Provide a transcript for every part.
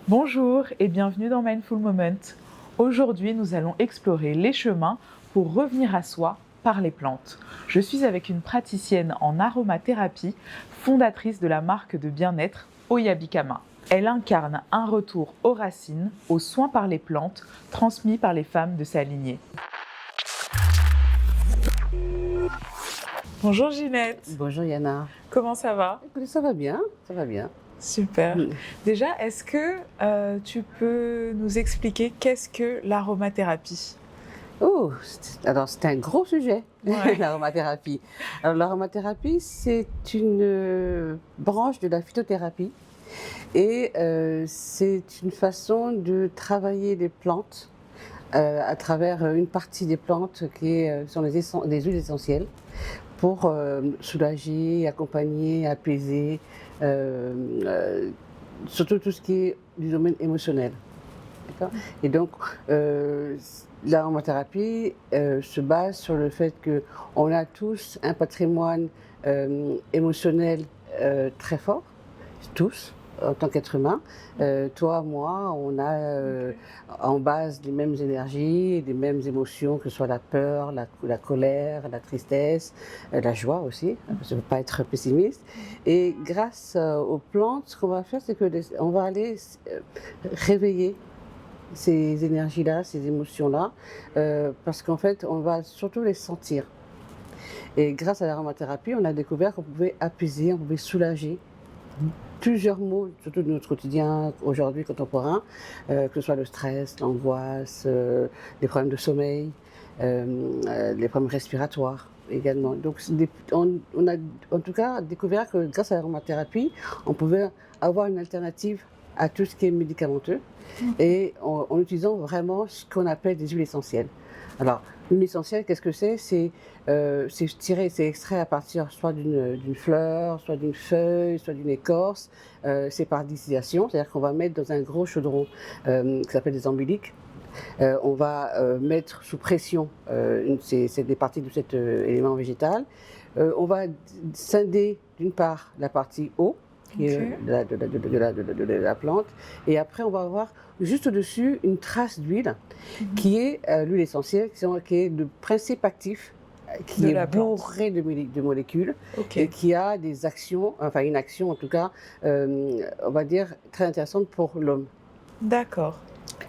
Bonjour et bienvenue dans Mindful Moment. Aujourd'hui, nous allons explorer les chemins pour revenir à soi par les plantes. Je suis avec une praticienne en aromathérapie, fondatrice de la marque de bien-être Oyabikama. Elle incarne un retour aux racines, aux soins par les plantes, transmis par les femmes de sa lignée. Bonjour Ginette. Bonjour Yana. Comment ça va? Écoutez, ça va bien, ça va bien. Super. Déjà, est-ce que tu peux nous expliquer qu'est-ce que l'aromathérapie? Oh, alors c'est un gros sujet, Ouais. l'aromathérapie. Alors l'aromathérapie, c'est une branche de la phytothérapie et c'est une façon de travailler les plantes à travers une partie des plantes sont les huiles essentielles pour soulager, accompagner, apaiser, surtout tout ce qui est du domaine émotionnel. D'accord. Et donc, l'aromathérapie se base sur le fait qu'on a tous un patrimoine émotionnel très fort, tous, en tant qu'être humain. Toi, moi, on a en base les mêmes énergies, les mêmes émotions, que ce soit la peur, la colère, la tristesse, la joie aussi, parce qu'on ne peut pas être pessimiste. Et grâce aux plantes, ce qu'on va faire, c'est qu'on va aller réveiller ces énergies-là, ces émotions-là, parce qu'en fait, on va surtout les sentir. Et grâce à l'aromathérapie, on a découvert qu'on pouvait apaiser, on pouvait soulager plusieurs maux, surtout de notre quotidien aujourd'hui contemporain, que ce soit le stress, l'angoisse, les problèmes de sommeil, les problèmes respiratoires également. Donc, on a en tout cas découvert que grâce à l'aromathérapie, on pouvait avoir une alternative à tout ce qui est médicamenteux et en utilisant vraiment ce qu'on appelle des huiles essentielles. Alors, l'huile essentielle, qu'est-ce que c'est? C'est extrait à partir soit d'une fleur, soit d'une feuille, soit d'une écorce. C'est par distillation, c'est-à-dire qu'on va mettre dans un gros chaudron qui s'appelle des ambiliques. On va mettre sous pression des parties de cet élément végétal. On va scinder d'une part la partie eau, qui est de la plante. Et après, on va avoir juste au-dessus une trace d'huile, qui est l'huile essentielle, qui est le principe actif, qui est bourré de molécules, et qui a des actions, enfin une action en tout cas, on va dire, très intéressante pour l'homme. D'accord.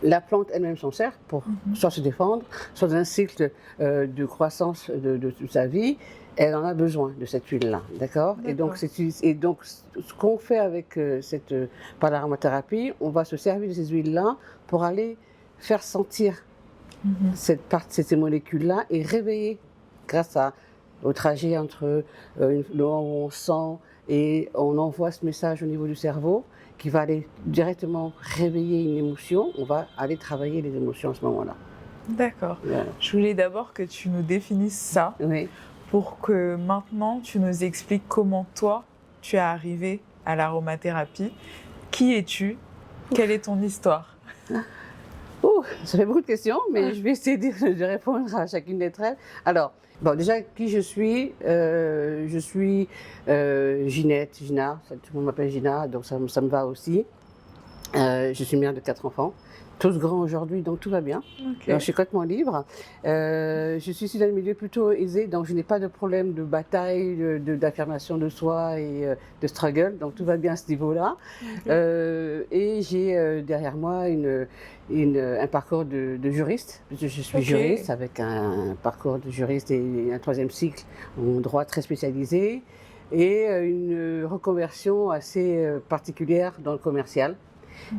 La plante elle-même s'en sert pour soit se défendre, soit dans un cycle de croissance de sa vie. Elle en a besoin de cette huile-là, d'accord. Et donc, ce qu'on fait avec par l'aromathérapie, on va se servir de ces huiles-là pour aller faire sentir ces molécules-là et réveiller grâce au trajet entre le moment où on sent et on envoie ce message au niveau du cerveau qui va aller directement réveiller une émotion. On va aller travailler les émotions à ce moment-là. D'accord. Voilà. Je voulais d'abord que tu nous définisses ça, Oui. pour que maintenant tu nous expliques comment toi tu es arrivé à l'aromathérapie. Qui es-tu? Quelle est ton histoire? Ça fait beaucoup de questions, mais je vais essayer de répondre à chacune d'entre elles. Alors, bon, déjà, qui je suis? Je suis Ginette, Gina, tout le monde m'appelle Gina, donc ça me va aussi. Je suis mère de 4 enfants, tous grands aujourd'hui, donc tout va bien. Okay. Alors, je suis complètement libre. Je suis issu d'un milieu plutôt aisé, donc je n'ai pas de problème de bataille, d'affirmation de soi et de struggle, donc tout va bien à ce niveau-là. Okay. Et j'ai derrière moi un parcours de juriste. Je suis juriste avec un parcours de juriste et un 3e cycle en droit très spécialisé et une reconversion assez particulière dans le commercial.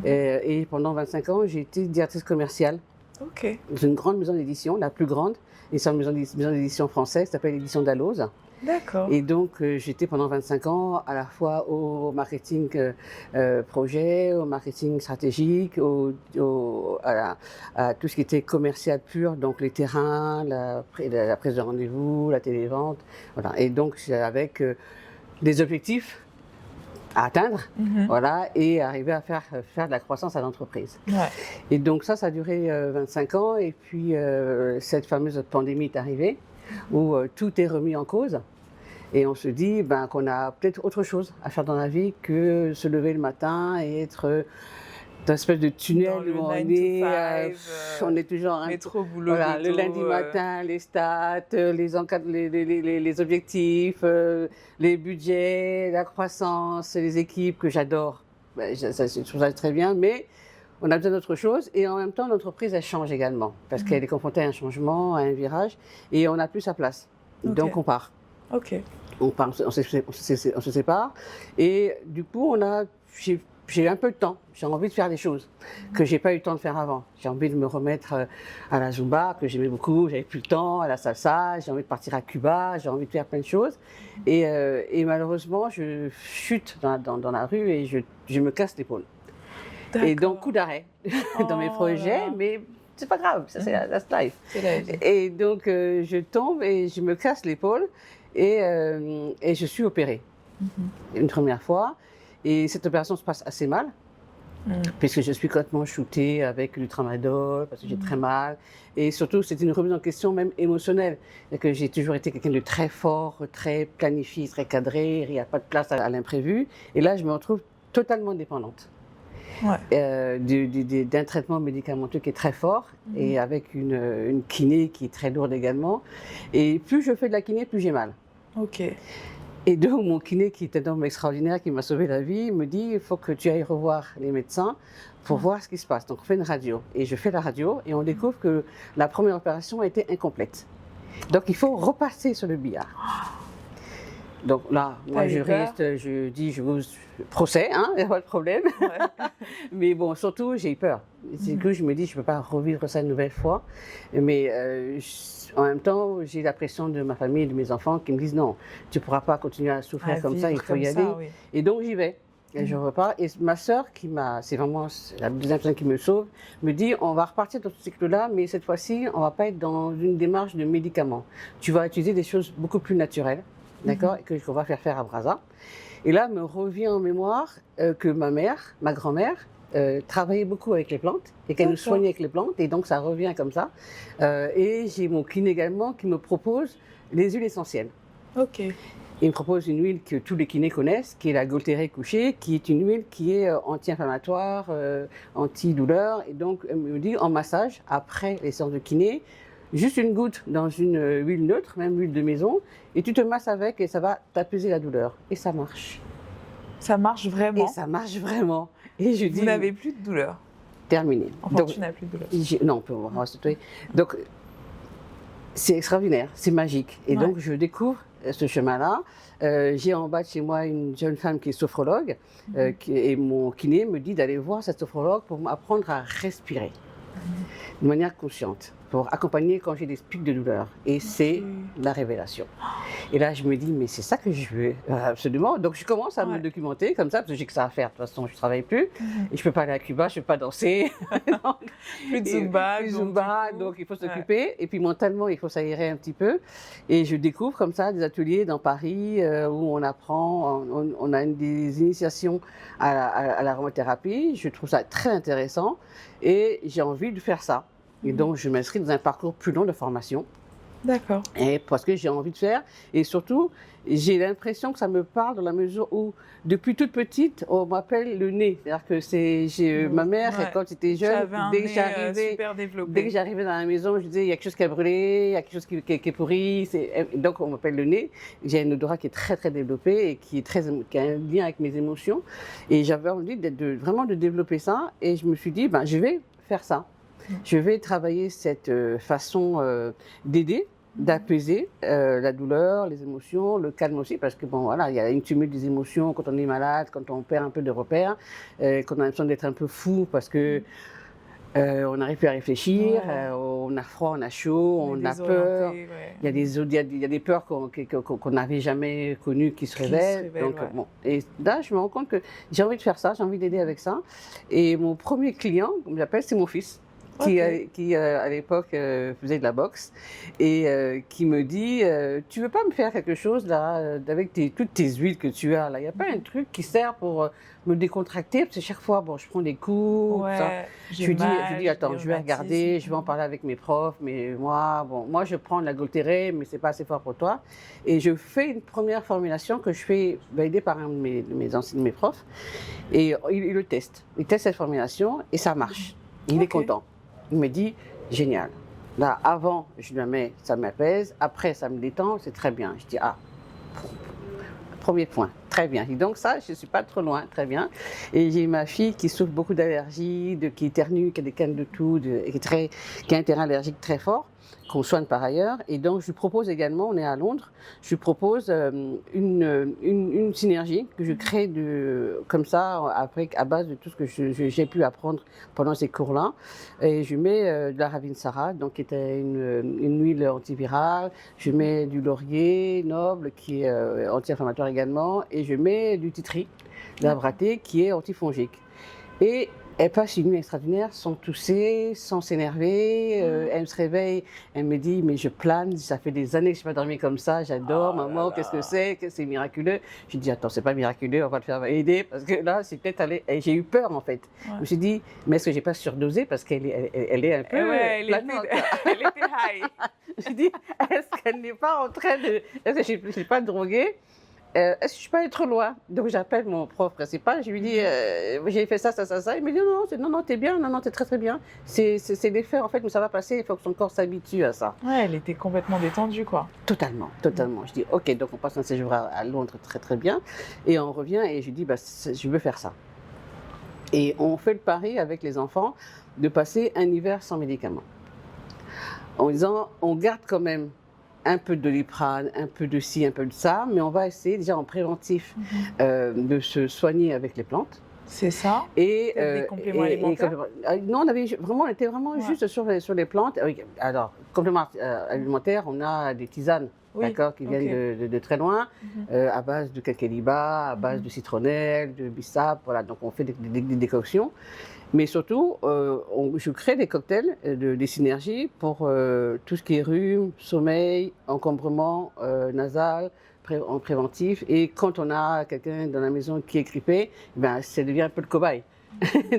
Et pendant 25 ans, j'ai été directrice commerciale dans une grande maison d'édition, la plus grande, et c'est une maison d'édition française qui s'appelle l'édition Dalloz. D'accord. Et donc, j'étais pendant 25 ans à la fois au marketing projet, au marketing stratégique, à tout ce qui était commercial pur, donc les terrains, la prise de rendez-vous, la télévente. Voilà. Et donc, avec des objectifs à atteindre, voilà, et arriver à faire de la croissance à l'entreprise. Ouais. Et donc ça a duré 25 ans, et puis cette fameuse pandémie est arrivée, où tout est remis en cause, et on se dit qu'on a peut-être autre chose à faire dans la vie que se lever le matin et être dans une espèce de tunnel Dans le où 9 to 5, on est toujours métro, boulot, voilà, le dodo, lundi matin, les stats, les objectifs, les budgets, la croissance, les équipes que j'adore. Ben, je trouve ça très bien, mais on a besoin d'autre chose. Et en même temps, l'entreprise, elle change également parce qu'elle est confrontée à un changement, à un virage, et on n'a plus sa place. Ok. Donc on part. Ok. On part, on se sépare. Et du coup, j'ai un peu de temps. J'ai envie de faire des choses que j'ai pas eu le temps de faire avant. J'ai envie de me remettre à la Zumba, que j'aimais beaucoup. J'avais plus le temps, à la salsa. J'ai envie de partir à Cuba. J'ai envie de faire plein de choses. Et malheureusement, je chute dans la rue et je me casse l'épaule. Et donc, coup d'arrêt dans mes projets, mais c'est pas grave, ça c'est la life. C'est la vie. Et donc, je tombe et je me casse l'épaule et je suis opérée une première fois. Et cette opération se passe assez mal, puisque je suis complètement shootée avec du tramadol, parce que j'ai très mal. Et surtout, c'était une remise en question même émotionnelle. Que j'ai toujours été quelqu'un de très fort, très planifié, très cadré, il n'y a pas de place à l'imprévu. Et là, je me retrouve totalement dépendante. Ouais. D'un traitement médicamenteux qui est très fort et avec une kiné qui est très lourde également. Et plus je fais de la kiné, plus j'ai mal. Ok. Et donc mon kiné, qui est un homme extraordinaire, qui m'a sauvé la vie, me dit il faut que tu ailles revoir les médecins pour voir ce qui se passe. Donc on fait une radio. Et je fais la radio et on découvre que la première opération a été incomplète. Donc il faut repasser sur le billard. Donc là, moi je reste, je dis, je vous procès, hein, il n'y a pas de problème. Ouais. Mais bon, surtout, j'ai eu peur. C'est que je me dis, je ne peux pas revivre ça une nouvelle fois. Mais en même temps, j'ai la pression de ma famille, de mes enfants qui me disent non, tu ne pourras pas continuer à souffrir comme ça, il faut y aller. Oui. Et donc j'y vais. Et je repars. Et ma sœur, c'est vraiment la deuxième personne qui me sauve, me dit on va repartir dans ce cycle-là, mais cette fois-ci, on ne va pas être dans une démarche de médicaments. Tu vas utiliser des choses beaucoup plus naturelles. D'accord, et qu'on va faire à Brazza. Et là, me revient en mémoire que ma grand-mère, travaillait beaucoup avec les plantes et qu'elle nous soignait avec les plantes, et donc ça revient comme ça. Et j'ai mon kiné également qui me propose les huiles essentielles. Ok. Il me propose une huile que tous les kinés connaissent, qui est la Golteré couchée, qui est une huile qui est anti-inflammatoire, anti-douleur, et donc elle me dit en massage, après les séances de kiné, juste une goutte dans une huile neutre, même huile de maison, et tu te masses avec et ça va t'apaiser la douleur. Et ça marche. Ça marche vraiment. Et ça marche vraiment. Et je dis. Vous n'avez plus de douleur. Terminé. Enfin, donc, tu n'as plus de douleur. Non, on va se tuer. Donc, c'est extraordinaire, c'est magique. Et donc, je découvre ce chemin-là. J'ai en bas de chez moi une jeune femme qui est sophrologue, et mon kiné me dit d'aller voir cette sophrologue pour m'apprendre à respirer de manière consciente, pour accompagner quand j'ai des pics de douleur. Et c'est la révélation. Et là, je me dis, mais c'est ça que je veux, absolument. Donc, je commence à me documenter comme ça, parce que j'ai que ça à faire. De toute façon, je ne travaille plus. Et je ne peux pas aller à Cuba, je ne peux pas danser. Plus de Zumba. Plus de Zumba, donc il faut s'occuper. Et puis, mentalement, il faut s'aérer un petit peu. Et je découvre comme ça des ateliers dans Paris où on apprend, on a des initiations à l'aromathérapie. Je trouve ça très intéressant. Et j'ai envie de faire ça. Et donc, je m'inscris dans un parcours plus long de formation. D'accord. Et parce que j'ai envie de faire. Et surtout, j'ai l'impression que ça me parle dans la mesure où, depuis toute petite, on m'appelle le nez. C'est-à-dire que ma mère, quand j'étais jeune, dès que j'arrivais dans la maison, je disais, il y a quelque chose qui a brûlé, il y a quelque chose qui est pourri. Donc, on m'appelle le nez. J'ai un odorat qui est très, très développé et qui a un lien avec mes émotions. Et j'avais envie vraiment de développer ça. Et je me suis dit, je vais faire ça. Je vais travailler cette façon d'aider, d'apaiser la douleur, les émotions, le calme aussi, parce que bon voilà, il y a une tumulte des émotions quand on est malade, quand on perd un peu de repères, quand on a l'impression d'être un peu fou parce que on n'arrive plus à réfléchir, on a froid, on a chaud, on a peur. Il y a des peurs qu'on n'avait jamais connues qui se révèlent. Donc, bon. Et là, je me rends compte que j'ai envie de faire ça, j'ai envie d'aider avec ça. Et mon premier client, comme j'appelle, c'est mon fils. qui à l'époque faisait de la boxe et qui me dit tu veux pas me faire quelque chose là avec toutes tes huiles que tu as là, il n'y a pas un truc qui sert pour me décontracter parce que chaque fois bon je prends des coups tout ça. Je lui dis attends je vais regarder, je vais en parler avec mes profs mais moi je prends de la Golteré mais c'est pas assez fort pour toi et je fais une première formulation que je fais valider par un de mes profs et il le teste, il teste cette formulation et ça marche. Il est content. Il me dit, génial. Là, avant, je le mets, ça m'apaise. Après, ça me détend, c'est très bien. Je dis, premier point, très bien. Et donc ça, je ne suis pas trop loin, très bien. Et j'ai ma fille qui souffre beaucoup d'allergies, qui éternue, qui a des cannes de toux, qui a un terrain allergique très fort, qu'on soigne par ailleurs. Et donc, je lui propose également, on est à Londres, je lui propose une synergie que je crée comme ça, après, à base de tout ce que j'ai pu apprendre pendant ces cours-là. Et je mets de la Ravinsara, donc qui était une huile antivirale. Je mets du laurier noble, qui est anti-inflammatoire également. Et je mets du titri, de la braté, qui est antifongique. Et elle passe une nuit extraordinaire sans tousser, sans s'énerver. Elle se réveille, elle me dit mais je plane, ça fait des années que je n'ai pas dormi comme ça, j'adore, maman, qu'est-ce que c'est miraculeux. Je dis attends, c'est pas miraculeux, on va te faire aider parce que là c'est peut-être allé. Et j'ai eu peur en fait. Je me suis dit mais est-ce que j'ai pas surdosé parce qu'elle est un peu elle était high. Je dis est-ce qu'elle n'est pas en train de, est-ce que je ne suis pas droguée? Est-ce que je peux aller trop loin? Donc j'appelle mon prof principal, je lui dis j'ai fait ça. Il me dit non, t'es bien, non, t'es très très bien. C'est l'effet en fait, mais ça va passer, il faut que son corps s'habitue à ça. Ouais, elle était complètement détendue quoi. Totalement. Je dis ok, donc on passe un séjour à Londres très très bien. Et on revient et je lui dis je veux faire ça. Et on fait le pari avec les enfants de passer un hiver sans médicaments. En disant on garde quand même un peu de Doliprane, un peu de ci, un peu de ça, mais on va essayer déjà en préventif de se soigner avec les plantes. C'est ça. Et des compléments alimentaires. Non, on était vraiment juste sur les plantes. Alors, compléments alimentaires, on a des tisanes, d'accord, qui viennent de très loin, à base de cacaliba, à base de citronnelle, de bissap, voilà. Donc on fait des décoctions. Mais surtout, je crée des cocktails, des synergies pour tout ce qui est rhume, sommeil, encombrement nasal, en préventif. Et quand on a quelqu'un dans la maison qui est grippé, ça devient un peu le cobaye.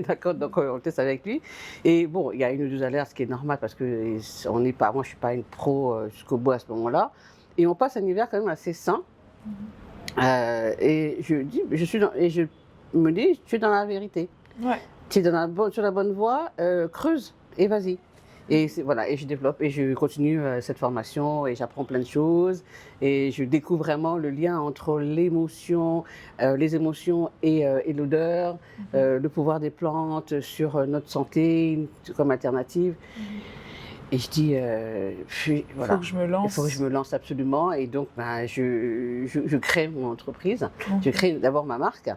D'accord, donc on teste avec lui. Et bon, il y a une ou deux alertes, ce qui est normal parce que moi, je ne suis pas une pro jusqu'au bout à ce moment-là. Et on passe un hiver quand même assez sain. Et je me dis, je suis dans la vérité. Ouais. Tu es sur la bonne voie, creuse et vas-y. Et voilà, et je développe et je continue cette formation et j'apprends plein de choses et je découvre vraiment le lien entre l'émotion, les émotions et l'odeur, le pouvoir des plantes sur notre santé comme alternative. Et je dis, voilà, faut que je me lance. Il faut que je me lance absolument. Et donc, je crée mon entreprise. Je crée d'abord ma marque.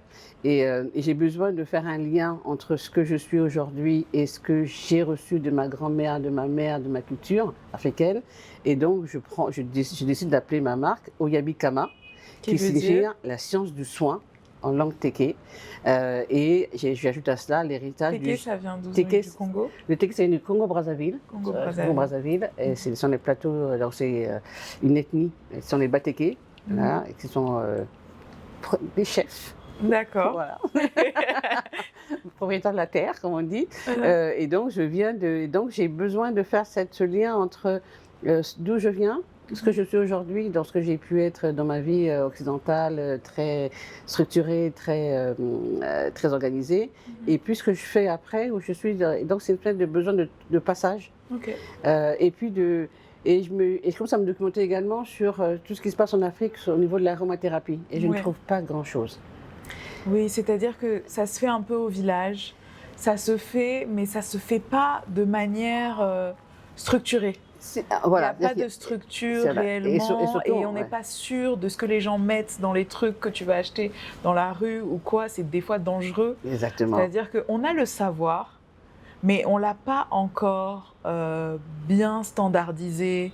Et j'ai besoin de faire un lien entre ce que je suis aujourd'hui et ce que j'ai reçu de ma grand-mère, de ma mère, de ma culture africaine. Et donc, je décide d'appeler ma marque Oyabi Kama, qui signifie la science du soin en langue téké. Et j'ajoute à cela l'héritage du... Téké, ça vient d'où? Du Congo? Le téké, c'est du Congo-Brazzaville. Congo-Brazzaville. Et c'est sur les plateaux, donc c'est une ethnie, ce sont les Batékés, là, et qui sont des chefs. D'accord. Voilà. Propriétaire de la terre, comme on dit. Et donc, donc j'ai besoin de faire ce lien entre d'où je viens, ce que je suis aujourd'hui, dans ce que j'ai pu être dans ma vie occidentale, très structurée, très organisée, et puis ce que je fais après, où je suis. Donc c'est peut-être de besoin de passage. Et puis et je commence à me documenter également sur tout ce qui se passe en Afrique au niveau de l'aromathérapie, et je ne trouve pas grand-chose. Oui, c'est-à-dire que ça se fait un peu au village, ça se fait, mais ça se fait pas de manière structurée. Voilà, il n'y a pas de structure réellement et on n'est pas sûr de ce que les gens mettent dans les trucs que tu vas acheter dans la rue ou quoi, c'est des fois dangereux. Exactement. C'est-à-dire qu'on a le savoir, mais on ne l'a pas encore bien standardisé,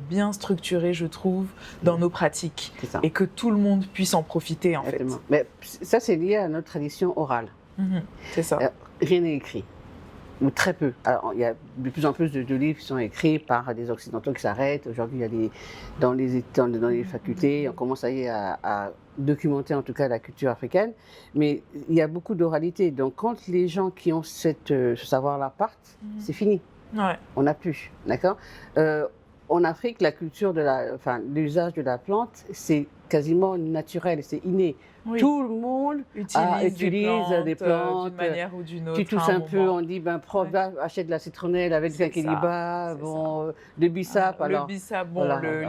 bien structuré, je trouve, dans nos pratiques. Et que tout le monde puisse en profiter, en fait. Mais ça, c'est lié à notre tradition orale. C'est ça. Rien n'est écrit. ou très peu. Alors, il y a de plus en plus de livres qui sont écrits par des Occidentaux qui s'arrêtent. Aujourd'hui, il y a dans les facultés, on commence à documenter en tout cas la culture africaine, mais il y a beaucoup d'oralité. Donc, quand les gens qui ont ce savoir-là partent, c'est fini. Ouais. On n'a plus, d'accord. En Afrique, la culture l'usage de la plante, c'est quasiment naturel, c'est inné. Oui. Tout le monde utilise des plantes d'une manière ou d'une autre. Tu tousses un peu, on dit achète de la citronnelle avec du quinquilibre, le bissap. Le bissap,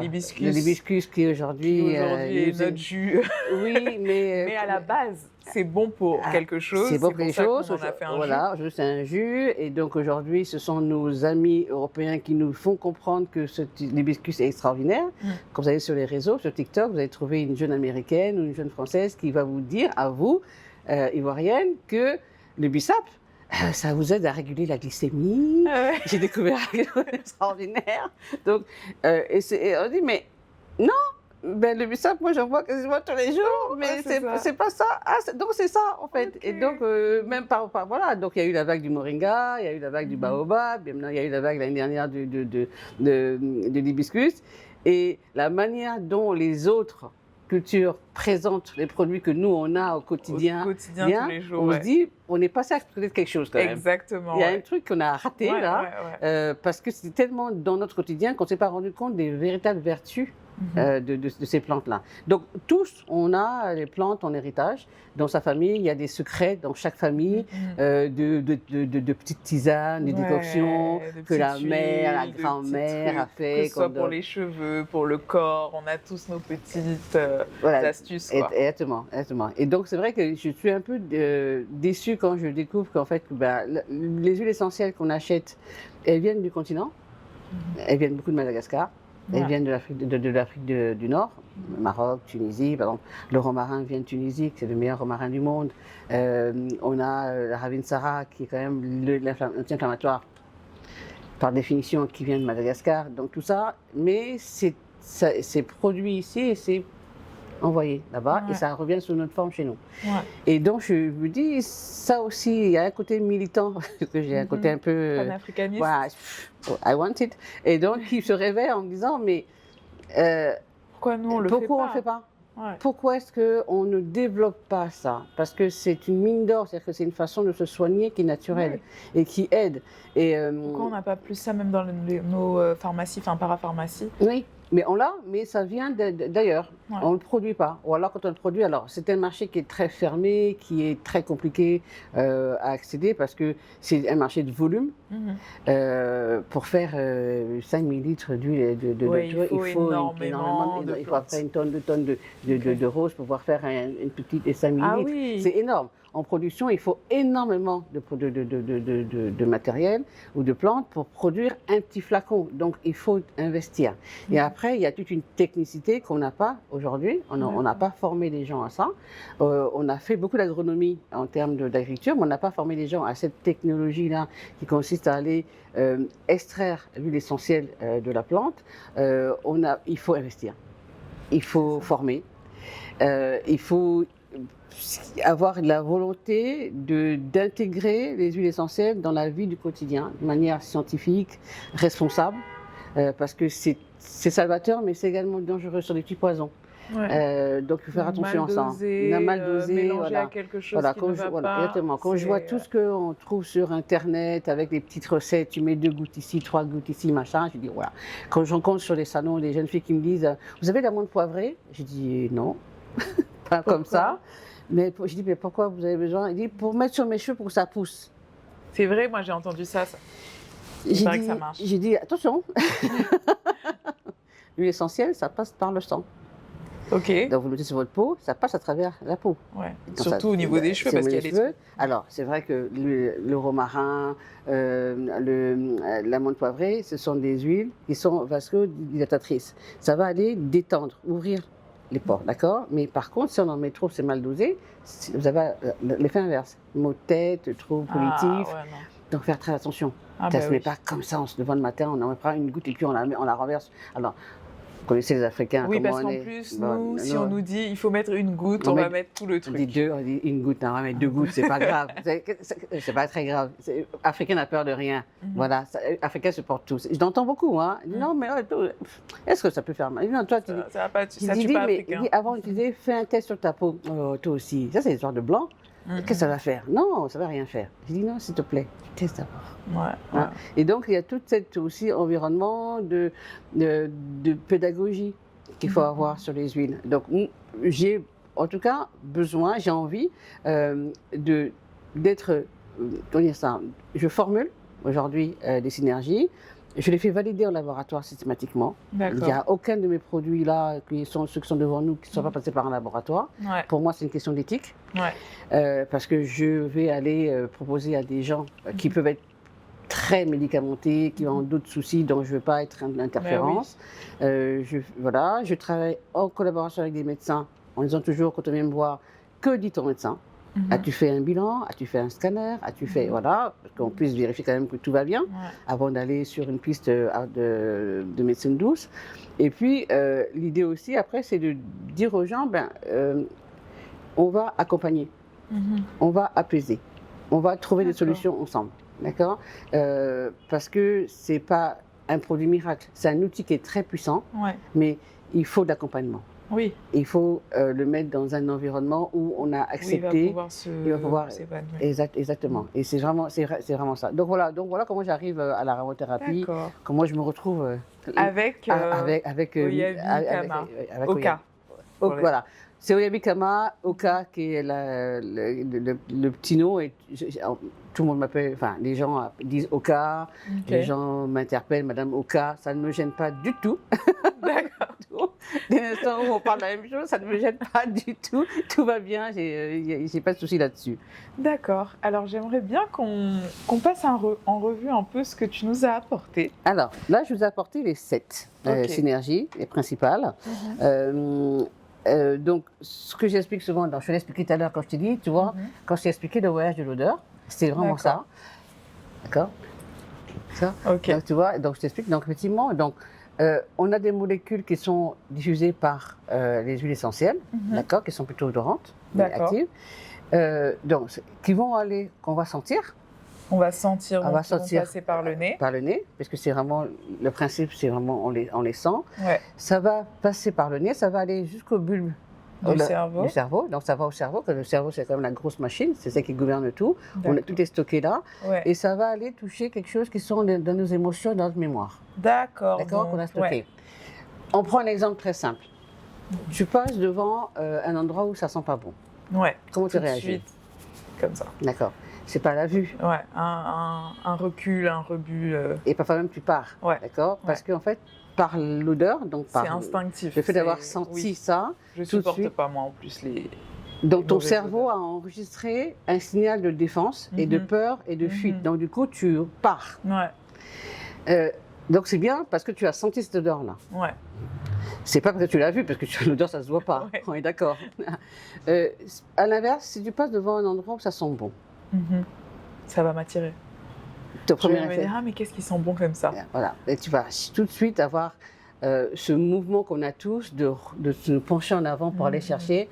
l'hibiscus. Le hibiscus qui aujourd'hui est notre jus. Oui, mais à la base, c'est bon pour quelque chose. C'est bon pour quelque chose. On a fait un voilà, c'est un jus. Et donc aujourd'hui, ce sont nos amis européens qui nous font comprendre que l'hibiscus est extraordinaire. Quand vous allez sur les réseaux, sur TikTok, vous allez trouver une jeune américaine ou une jeune française qui va vous dire, à vous, ivoirienne, que le bissap, ça vous aide à réguler la glycémie. J'ai découvert quelque chose d'extraordinaire. Donc, et on dit, mais non, le bissap, moi j'en vois quasiment tous les jours, mais c'est pas ça. Donc c'est ça en fait. Okay. Et donc, même voilà, donc il y a eu la vague du moringa, il y a eu la vague du baobab, il y a eu la vague l'année dernière de l'hibiscus. Et la manière dont les autres culture présente les produits que nous, on a au quotidien tous les jours, on se dit, on est passé à côté de quelque chose quand même. Exactement. Il y a un truc qu'on a raté là, parce que c'est tellement dans notre quotidien qu'on ne s'est pas rendu compte des véritables vertus de ces plantes-là. Donc, tous, on a les plantes en héritage. Dans sa famille, il y a des secrets dans chaque famille, de petites tisanes, des décoctions que la mère, la grand-mère a fait. Que ce soit pour les cheveux, pour le corps, on a tous nos petites astuces. Quoi. Exactement. Et donc, c'est vrai que je suis un peu déçue quand je découvre qu'en fait, les huiles essentielles qu'on achète, elles viennent du continent, elles viennent beaucoup de Madagascar. Elles viennent de l'Afrique du Nord, Maroc, Tunisie. Par exemple, le romarin vient de Tunisie, c'est le meilleur romarin du monde. On a la Ravinsara, qui est quand même l'anti-inflammatoire, par définition, qui vient de Madagascar. Donc tout ça, mais c'est produit ici et c'est envoyé là-bas et ça revient sous notre forme chez nous. Et donc je me dis, ça aussi, il y a un côté militant, parce que j'ai un côté un peu... panafricaniste. Voilà, I want it. Et donc il se réveille en me disant, mais pourquoi nous on le fait pas Pourquoi est-ce qu'on ne développe pas ça? Parce que c'est une mine d'or, c'est-à-dire que c'est une façon de se soigner qui est naturelle et qui aide. Et, pourquoi on n'a pas plus ça même dans nos pharmacies, enfin parapharmacies? Oui. Mais on l'a, mais ça vient d'ailleurs. On ne le produit pas. Ou alors, quand on le produit, alors c'est un marché qui est très fermé, qui est très compliqué à accéder parce que c'est un marché de volume. Pour faire 5000 litres d'huile il faut énormément. Il faut après une tonne de roses pour pouvoir faire une petite 5000 litres. Oui. C'est énorme. En production, il faut énormément de matériel ou de plantes pour produire un petit flacon. Donc, il faut investir. Et après, il y a toute une technicité qu'on n'a pas aujourd'hui. On n'a pas formé les gens à ça. On a fait beaucoup d'agronomie en termes d'agriculture, mais on n'a pas formé les gens à cette technologie-là qui consiste à aller extraire l'huile essentielle de la plante. Il faut investir. Il faut former. Il faut avoir la volonté d'intégrer les huiles essentielles dans la vie du quotidien de manière scientifique, responsable, parce que c'est salvateur, mais c'est également dangereux sur des petits poisons. Donc il faut faire attention à ça. Mal dosé, mélangé à quelque chose qui ne va pas. Exactement. Quand je vois tout ce qu'on trouve sur Internet avec des petites recettes, tu mets 2 gouttes ici, 3 gouttes ici, machin, je dis voilà. Quand je rencontre sur les salons des jeunes filles qui me disent « Vous avez de l'amande poivrée ?» Je dis « Non, pas comme ça. » Mais je dis, mais pourquoi vous avez besoin? Il dit, pour mettre sur mes cheveux pour que ça pousse. C'est vrai, moi j'ai entendu ça. Il paraît que ça marche. J'ai dit, attention, l'huile essentielle, ça passe par le sang. Ok. Donc vous le mettez sur votre peau, ça passe à travers la peau. Surtout au niveau des cheveux, parce qu'il y a des cheveux. Alors, c'est vrai que le romarin, l'amande poivrée, ce sont des huiles qui sont vasodilatatrices. Ça va aller détendre, ouvrir les pores, d'accord? Mais par contre, si on en met trop, c'est mal dosé, vous avez l'effet inverse. Maux de tête, troubles cognitifs. Donc, faire très attention. Ça ne se met pas comme ça, on se levant le matin, on en prend une goutte et puis on la renverse. Alors, Vous connaissez les Africains, Oui, comment parce on qu'en est. plus, Bon, nous, si non, on nous dit il faut mettre une goutte, on on met- va mettre tout le on truc. dit deux, on dit une goutte, non, on va mettre 2 gouttes, c'est pas grave. C'est pas très grave. Africain n'a peur de rien. Mhm. Voilà, Africain se porte tous. Je l'entends beaucoup, hein. Non, mais est-ce que ça peut faire mal? Non, toi, tu dis. Ça va pas, ça Il tue dit, pas mais africain. avant, il disait, fais un test sur ta peau. Oh, toi aussi. Ça, c'est l'histoire de blanc. Qu'est-ce que ça va faire? Non, ça va rien faire. Je dis, non, s'il te plaît, teste d'abord. Ouais, Hein. Et donc, il y a tout cet aussi environnement de pédagogie qu'il faut avoir sur les huiles. Donc, j'ai en tout cas besoin, j'ai envie d'être, comment dire ça, je formule aujourd'hui des synergies. Je les fais valider en laboratoire systématiquement. Il n'y D'accord. a aucun de mes produits là, ceux qui sont devant nous, qui ne sont pas passés par un laboratoire. Ouais, Pour moi, c'est une question d'éthique. ouais. Parce que je vais aller proposer à des gens qui peuvent être très médicamentés, qui ont d'autres soucis dont je ne veux pas être une interférence. Voilà, je travaille en collaboration avec des médecins en disant toujours, quand on vient me voir, que dit ton médecin? As-tu fait un bilan? As-tu fait un scanner? As-tu fait, voilà, qu'on puisse vérifier quand même que tout va bien avant d'aller sur une piste de médecine douce. Et puis, l'idée aussi, après, c'est de dire aux gens, on va accompagner, on va apaiser, on va trouver des solutions ensemble, d'accord? Parce que c'est pas un produit miracle, c'est un outil qui est très puissant, mais il faut de l'accompagnement. Oui. Il faut le mettre dans un environnement où on a accepté. Il va pouvoir s'épanouir. Exactement. Et c'est vraiment ça. Donc voilà comment j'arrive à la aromathérapie, comment je me retrouve avec Oyabi Kama. Oka. Voilà. C'est Oyabi Kama, Oka qui est le petit nom. Et tout le monde m'appelle, enfin les gens disent Oka, les gens m'interpellent Madame Oka, ça ne me gêne pas du tout. D'accord. Dès l'instant où on parle la même chose, ça ne me gêne pas du tout. Tout va bien, j'ai pas de souci là-dessus. D'accord. Alors j'aimerais bien qu'on passe en revue un peu ce que tu nous as apporté. Alors là, je vous ai apporté les 7 synergies, les principales. Donc, ce que j'explique souvent, je te l'ai expliqué tout à l'heure quand je t'ai dit, tu vois, quand je t'ai expliqué le voyage de l'odeur, c'était vraiment ça. D'accord. Ça. Donc, tu vois, donc je t'explique. Donc, effectivement, on a des molécules qui sont diffusées par les huiles essentielles, d'accord, qui sont plutôt odorantes, actives, donc qui vont aller, qu'on va sentir. On va sentir, donc ils vont passer par le nez. Par le nez, parce que c'est vraiment, le principe, c'est vraiment, on les sent. Ouais. Ça va passer par le nez, ça va aller jusqu'au bulbe du cerveau. Donc ça va au cerveau, parce que le cerveau, c'est quand même la grosse machine, c'est ça qui gouverne tout. Tout est stocké là. Ouais. Et ça va aller toucher quelque chose qui sont dans nos émotions, dans notre mémoire. D'accord. D'accord, qu'on a stocké. On prend un exemple très simple. Tu passes devant un endroit où ça sent pas bon. Ouais. Comment tu réagis? Suite, comme ça. D'accord. C'est pas la vue. Ouais, un recul, un rebut. Et parfois même tu pars. Ouais. D'accord. Parce qu'en fait, par l'odeur, donc par. C'est instinctif. Le fait d'avoir senti ça. Je supporte pas moi en plus les. Donc ton cerveau a enregistré un signal de défense et de peur et de fuite. Donc du coup tu pars. Ouais. Donc c'est bien parce que tu as senti cette odeur-là. Ouais. C'est pas parce que tu l'as vu, parce que l'odeur ça se voit pas. Ouais. On est d'accord. À l'inverse, si tu passes devant un endroit où ça sent bon. Ça va m'attirer. Je vais me dire, mais qu'est-ce qui sent bon comme ça? Voilà. Et tu vas tout de suite avoir ce mouvement qu'on a tous de se pencher en avant pour aller chercher,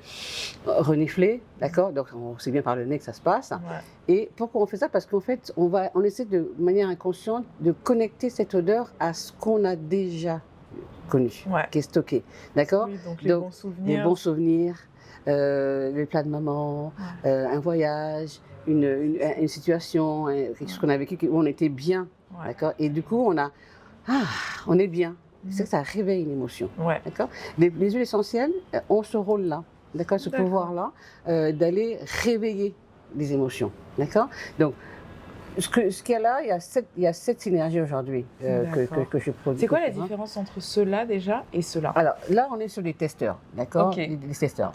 renifler, d'accord? Donc c'est bien par le nez que ça se passe. Ouais. Et pourquoi on fait ça? Parce qu'en fait, on essaie de manière inconsciente de connecter cette odeur à ce qu'on a déjà connu, qui est stocké, d'accord? Oui, donc les bons souvenirs. Les bons souvenirs, les plats de maman, un voyage, une situation, quelque chose qu'on a vécu où on était bien, d'accord? Et du coup, on est bien. C'est que ça réveille une émotion, d'accord? Les huiles essentielles ont ce rôle-là, d'accord? Ce pouvoir-là d'aller réveiller les émotions, d'accord? Donc, ce qu'il y a là, il y a 7 synergies aujourd'hui que je produis. C'est quoi la différence entre ceux-là déjà et ceux-là? Alors là, on est sur les testeurs, d'accord? Les testeurs.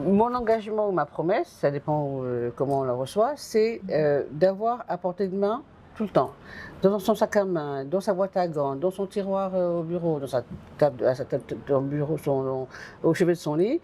Mon engagement ou ma promesse, ça dépend comment on la reçoit, c'est d'avoir à portée de main tout le temps, dans son sac à main, dans sa boîte à gants, dans son tiroir au bureau, dans sa table, au chevet de son lit,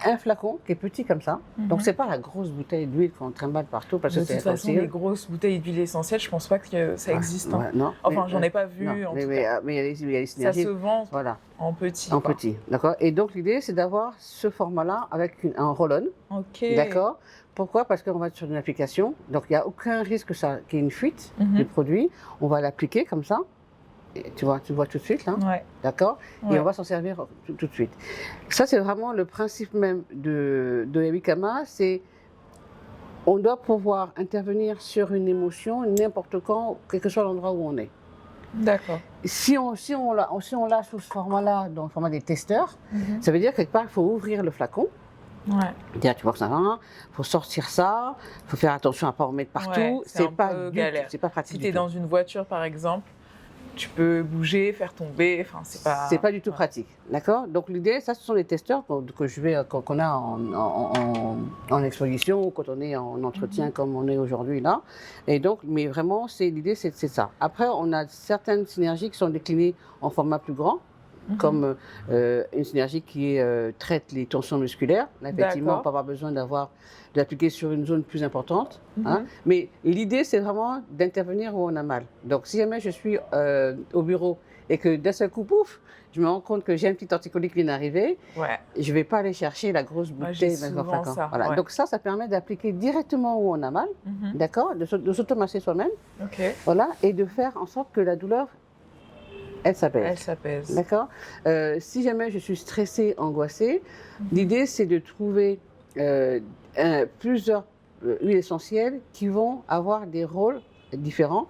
un flacon qui est petit comme ça. Donc, c'est pas la grosse bouteille d'huile qu'on trimballe partout parce que De c'est toute façon, les grosses bouteilles d'huile essentielle, je pense pas que ça existe. Ouais, non, enfin, j'en ai pas vu non, en tout cas. mais il y a des Ça synergies. se vend Voilà, en petit. en quoi. petit, d'accord. Et donc, l'idée, c'est d'avoir ce format-là avec un roll-on, Ok. d'accord. Pourquoi? Parce qu'on va être sur une application, donc il n'y a aucun risque qu'il y ait une fuite Mhm. du produit. On va l'appliquer comme ça. Et tu vois tout de suite là, Ouais. d'accord. Ouais. Et on va s'en servir tout de suite. Ça, c'est vraiment le principe même de Ebikama, c'est on doit pouvoir intervenir sur une émotion n'importe quand, quel que soit l'endroit où on est. D'accord. Si on l'a sous ce format-là, dans le format des testeurs, ça veut dire quelque part, il faut ouvrir le flacon. Ouais. Dire, tu vois que ça va, il faut sortir ça, il faut faire attention à ne pas en mettre partout. Ouais, c'est un pas peu du galère. tout, c'est pas pratique. Si du tu es tout. dans une voiture, par exemple, tu peux bouger, faire tomber. Enfin, c'est pas. C'est pas du tout Ouais. pratique, d'accord. Donc l'idée, ça, ce sont les testeurs qu'on a en exposition ou quand on est en entretien comme on est aujourd'hui là. Et donc, mais vraiment, l'idée, c'est ça. Après, on a certaines synergies qui sont déclinées en format plus grand. Comme une synergie qui traite les tensions musculaires. Là, effectivement, on peut avoir besoin d'appliquer sur une zone plus importante. Hein. Mais l'idée, c'est vraiment d'intervenir où on a mal. Donc, si jamais je suis au bureau et que d'un seul coup, pouf, je me rends compte que j'ai un petit anticolique qui vient d'arriver, je ne vais pas aller chercher la grosse bouteille. Souvent ça, voilà. ouais. Donc ça permet d'appliquer directement où on a mal, d'accord, de s'automasser soi-même, voilà, et de faire en sorte que la douleur elle s'apaise. D'accord. Si jamais je suis stressée, angoissée, l'idée c'est de trouver plusieurs huiles essentielles qui vont avoir des rôles différents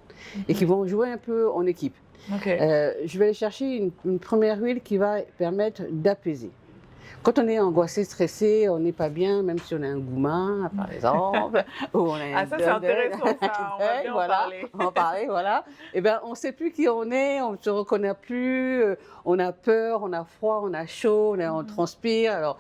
et qui vont jouer un peu en équipe. Je vais aller chercher une première huile qui va permettre d'apaiser. Quand on est angoissé, stressé, on n'est pas bien, même si on a un goumin, par exemple, ou on a ça c'est intéressant, ça. On va bien voilà, en parler. On va en parler, voilà. Eh bien, on ne sait plus qui on est, on ne se reconnaît plus, on a peur, on a froid, on a chaud, on transpire. Alors,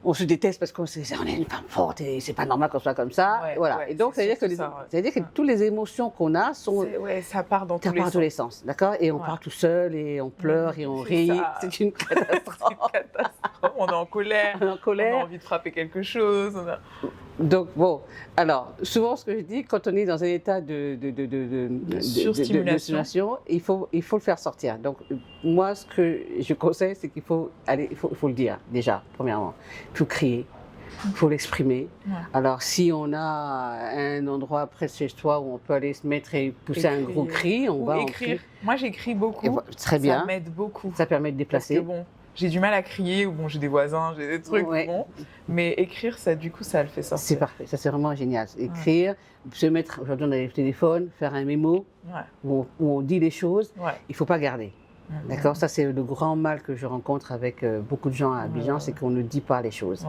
on se déteste parce qu'on est une femme forte et c'est pas normal qu'on soit comme ça. Voilà. Et donc, ça veut dire que toutes les émotions qu'on a sont. Ça part dans tous les sens. D'accord. Et on part tout seul et on pleure et on rit. C'est une catastrophe. On est en colère. On a envie de frapper quelque chose. Donc, bon, alors, souvent, ce que je dis, quand on est dans un état de surstimulation, il faut le faire sortir. Donc, moi, ce que je conseille, c'est qu'il faut le dire, déjà, premièrement. Il faut crier, il faut l'exprimer. Alors, si on a un endroit près de chez toi où on peut aller se mettre et pousser un gros cri, on va écrire. Moi, j'écris beaucoup. Très bien. Ça m'aide beaucoup. Ça permet de déplacer. Parce que bon, j'ai du mal à crier, ou bon, j'ai des voisins, j'ai des trucs, bon, mais écrire, ça, du coup, ça le fait sortir. C'est parfait, ça c'est vraiment génial. Écrire, se mettre, aujourd'hui on a les téléphones, faire un mémo, où on dit les choses, il ne faut pas garder. D'accord. Ça c'est le grand mal que je rencontre avec beaucoup de gens à Abidjan, c'est qu'on ne dit pas les choses.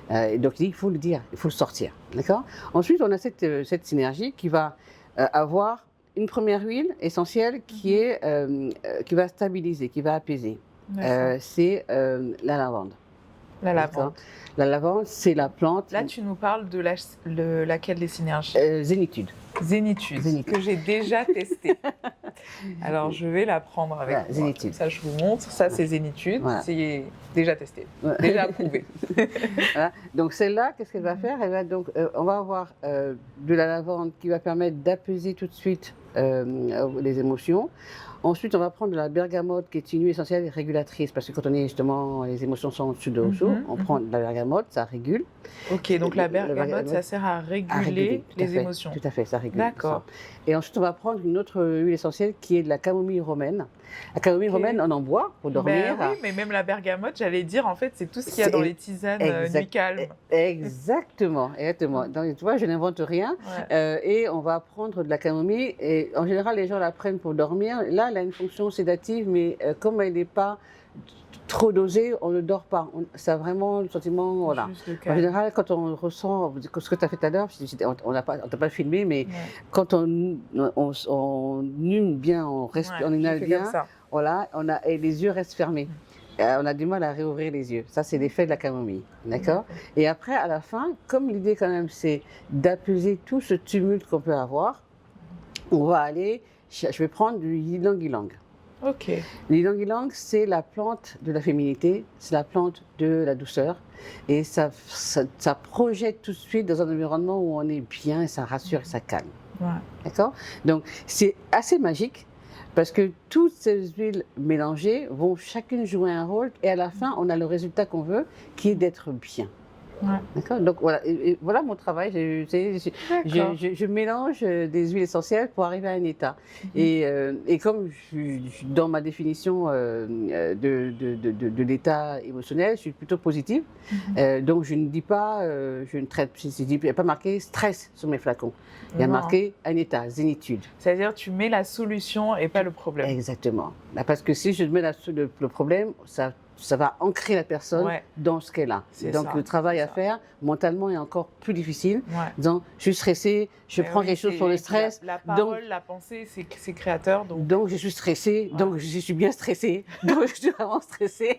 Et donc il faut le dire, il faut le sortir. D'accord. Ensuite, on a cette synergie qui va avoir une première huile essentielle qui va stabiliser, qui va apaiser. C'est la lavande. La lavande. La lavande, c'est la plante. Là, tu nous parles de laquelle des synergies Zénitude. Zénitude, que j'ai déjà testée. Alors, je vais la prendre avec moi. Zénitude. Ça, je vous montre. Ça, c'est Zénitude. C'est déjà testé, déjà approuvé. Voilà. Donc, celle-là, qu'est-ce qu'elle va faire? On va avoir de la lavande qui va permettre d'apaiser tout de suite les émotions. Ensuite, on va prendre de la bergamote qui est une huile essentielle régulatrice parce que quand on est justement, les émotions sont au-dessus de dessous, on prend de la bergamote, ça régule. Ok, donc la bergamote, ça sert à réguler les émotions. Tout à fait, ça régule. D'accord. Et ensuite, on va prendre une autre huile essentielle qui est de la camomille romaine. La camomille romaine, on en boit pour dormir. Oui, mais même la bergamote, j'allais dire, en fait, c'est tout ce qu'il y a dans les tisanes nuit calme. Exactement. Donc, tu vois, je n'invente rien. Et on va prendre de la camomille. Et en général, les gens la prennent pour dormir. Là, elle a une fonction sédative, mais comme elle n'est pas trop dosée, on ne dort pas. Ça a vraiment le sentiment, voilà. En général, quand on ressent, ce que tu as fait tout à l'heure, on t'a pas filmé, mais quand on hume bien, on inhale bien, voilà, et les yeux restent fermés. On a du mal à réouvrir les yeux. Ça, c'est l'effet de la camomille. D'accord. Et après, à la fin, comme l'idée quand même, c'est d'apaiser tout ce tumulte qu'on peut avoir, on va aller, je vais prendre du ylang-ylang. Ok. L'ylang-ylang, c'est la plante de la féminité, c'est la plante de la douceur. Et ça projette tout de suite dans un environnement où on est bien et ça rassure et ça calme. Ouais. D'accord? Donc, c'est assez magique parce que toutes ces huiles mélangées vont chacune jouer un rôle et à la fin, on a le résultat qu'on veut qui est d'être bien. Ouais. D'accord? Donc voilà, et voilà mon travail. D'accord. Je mélange des huiles essentielles pour arriver à un état. Et comme dans ma définition de l'état émotionnel, je suis plutôt positive. Donc je ne dis pas, je ne traite, il n'y a pas marqué stress sur mes flacons. Il y a Non. marqué un état, zénitude. C'est-à-dire tu mets la solution et pas le problème. Exactement. Bah, parce que si je mets le problème, ça va ancrer la personne Ouais. dans ce qu'elle a. C'est Donc ça, le travail c'est à ça. faire mentalement est encore plus difficile. Ouais. Donc je suis stressée, je Mais prends oui, quelque chose c'est- sur le et puis stress. La parole, la pensée, c'est créateur. Donc je suis stressée, Ouais. donc je suis bien stressée, donc je suis vraiment stressée.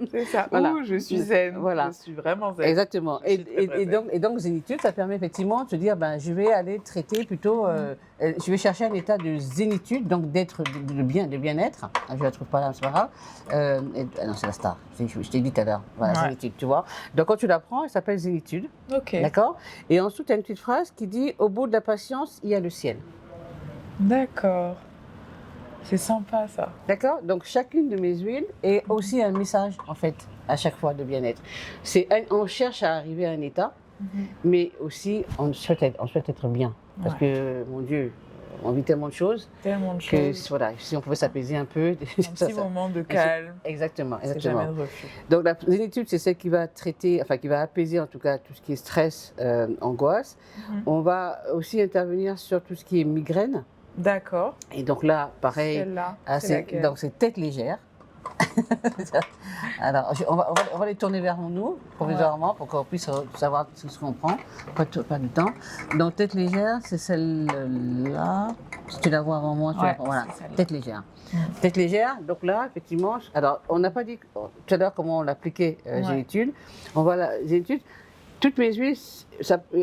C'est ça. Voilà. Ouh, je suis zen. Voilà. Je suis vraiment zen. Exactement. Je suis très, très zen. Et donc zénitude, ça permet effectivement de se dire, ben, je vais aller traiter plutôt, je vais chercher un état de zénitude, donc d'être, de bien-être. Ah, je ne la trouve pas là, c'est pas grave. Non, c'est la star, je t'ai dit tout à l'heure. Voilà, Ouais. zénitude, tu vois. Donc quand tu la prends, elle s'appelle zénitude. Ok. D'accord? Et ensuite, il y a une petite phrase qui dit, au bout de la patience, il y a le ciel. D'accord. C'est sympa ça. D'accord? Donc chacune de mes huiles est aussi un message, en fait, à chaque fois de bien-être. On cherche à arriver à un état, mais aussi on souhaite être bien. Parce que, mon Dieu, on vit tellement de choses Tellement de que choses. voilà, si on pouvait s'apaiser un peu. Un petit moment de calme. Exactement, C'est jamais exactement. de refus. Donc la zénitude, c'est celle qui va traiter, enfin qui va apaiser en tout cas tout ce qui est stress, angoisse. On va aussi intervenir sur tout ce qui est migraine. D'accord. Et donc là, pareil, Celle-là, c'est c'est laquelle? donc c'est tête légère. Alors, on va les tourner vers nous provisoirement pour qu'on puisse savoir ce qu'on prend. Pas du temps. Donc tête légère, c'est celle-là. Si tu la vois avant moi, tu la prends. Voilà, c'est celle-là. tête légère. Tête légère, donc là, effectivement, alors on n'a pas dit tout à l'heure comment on l'appliquait Zénitude. Zénitude, toutes mes huiles,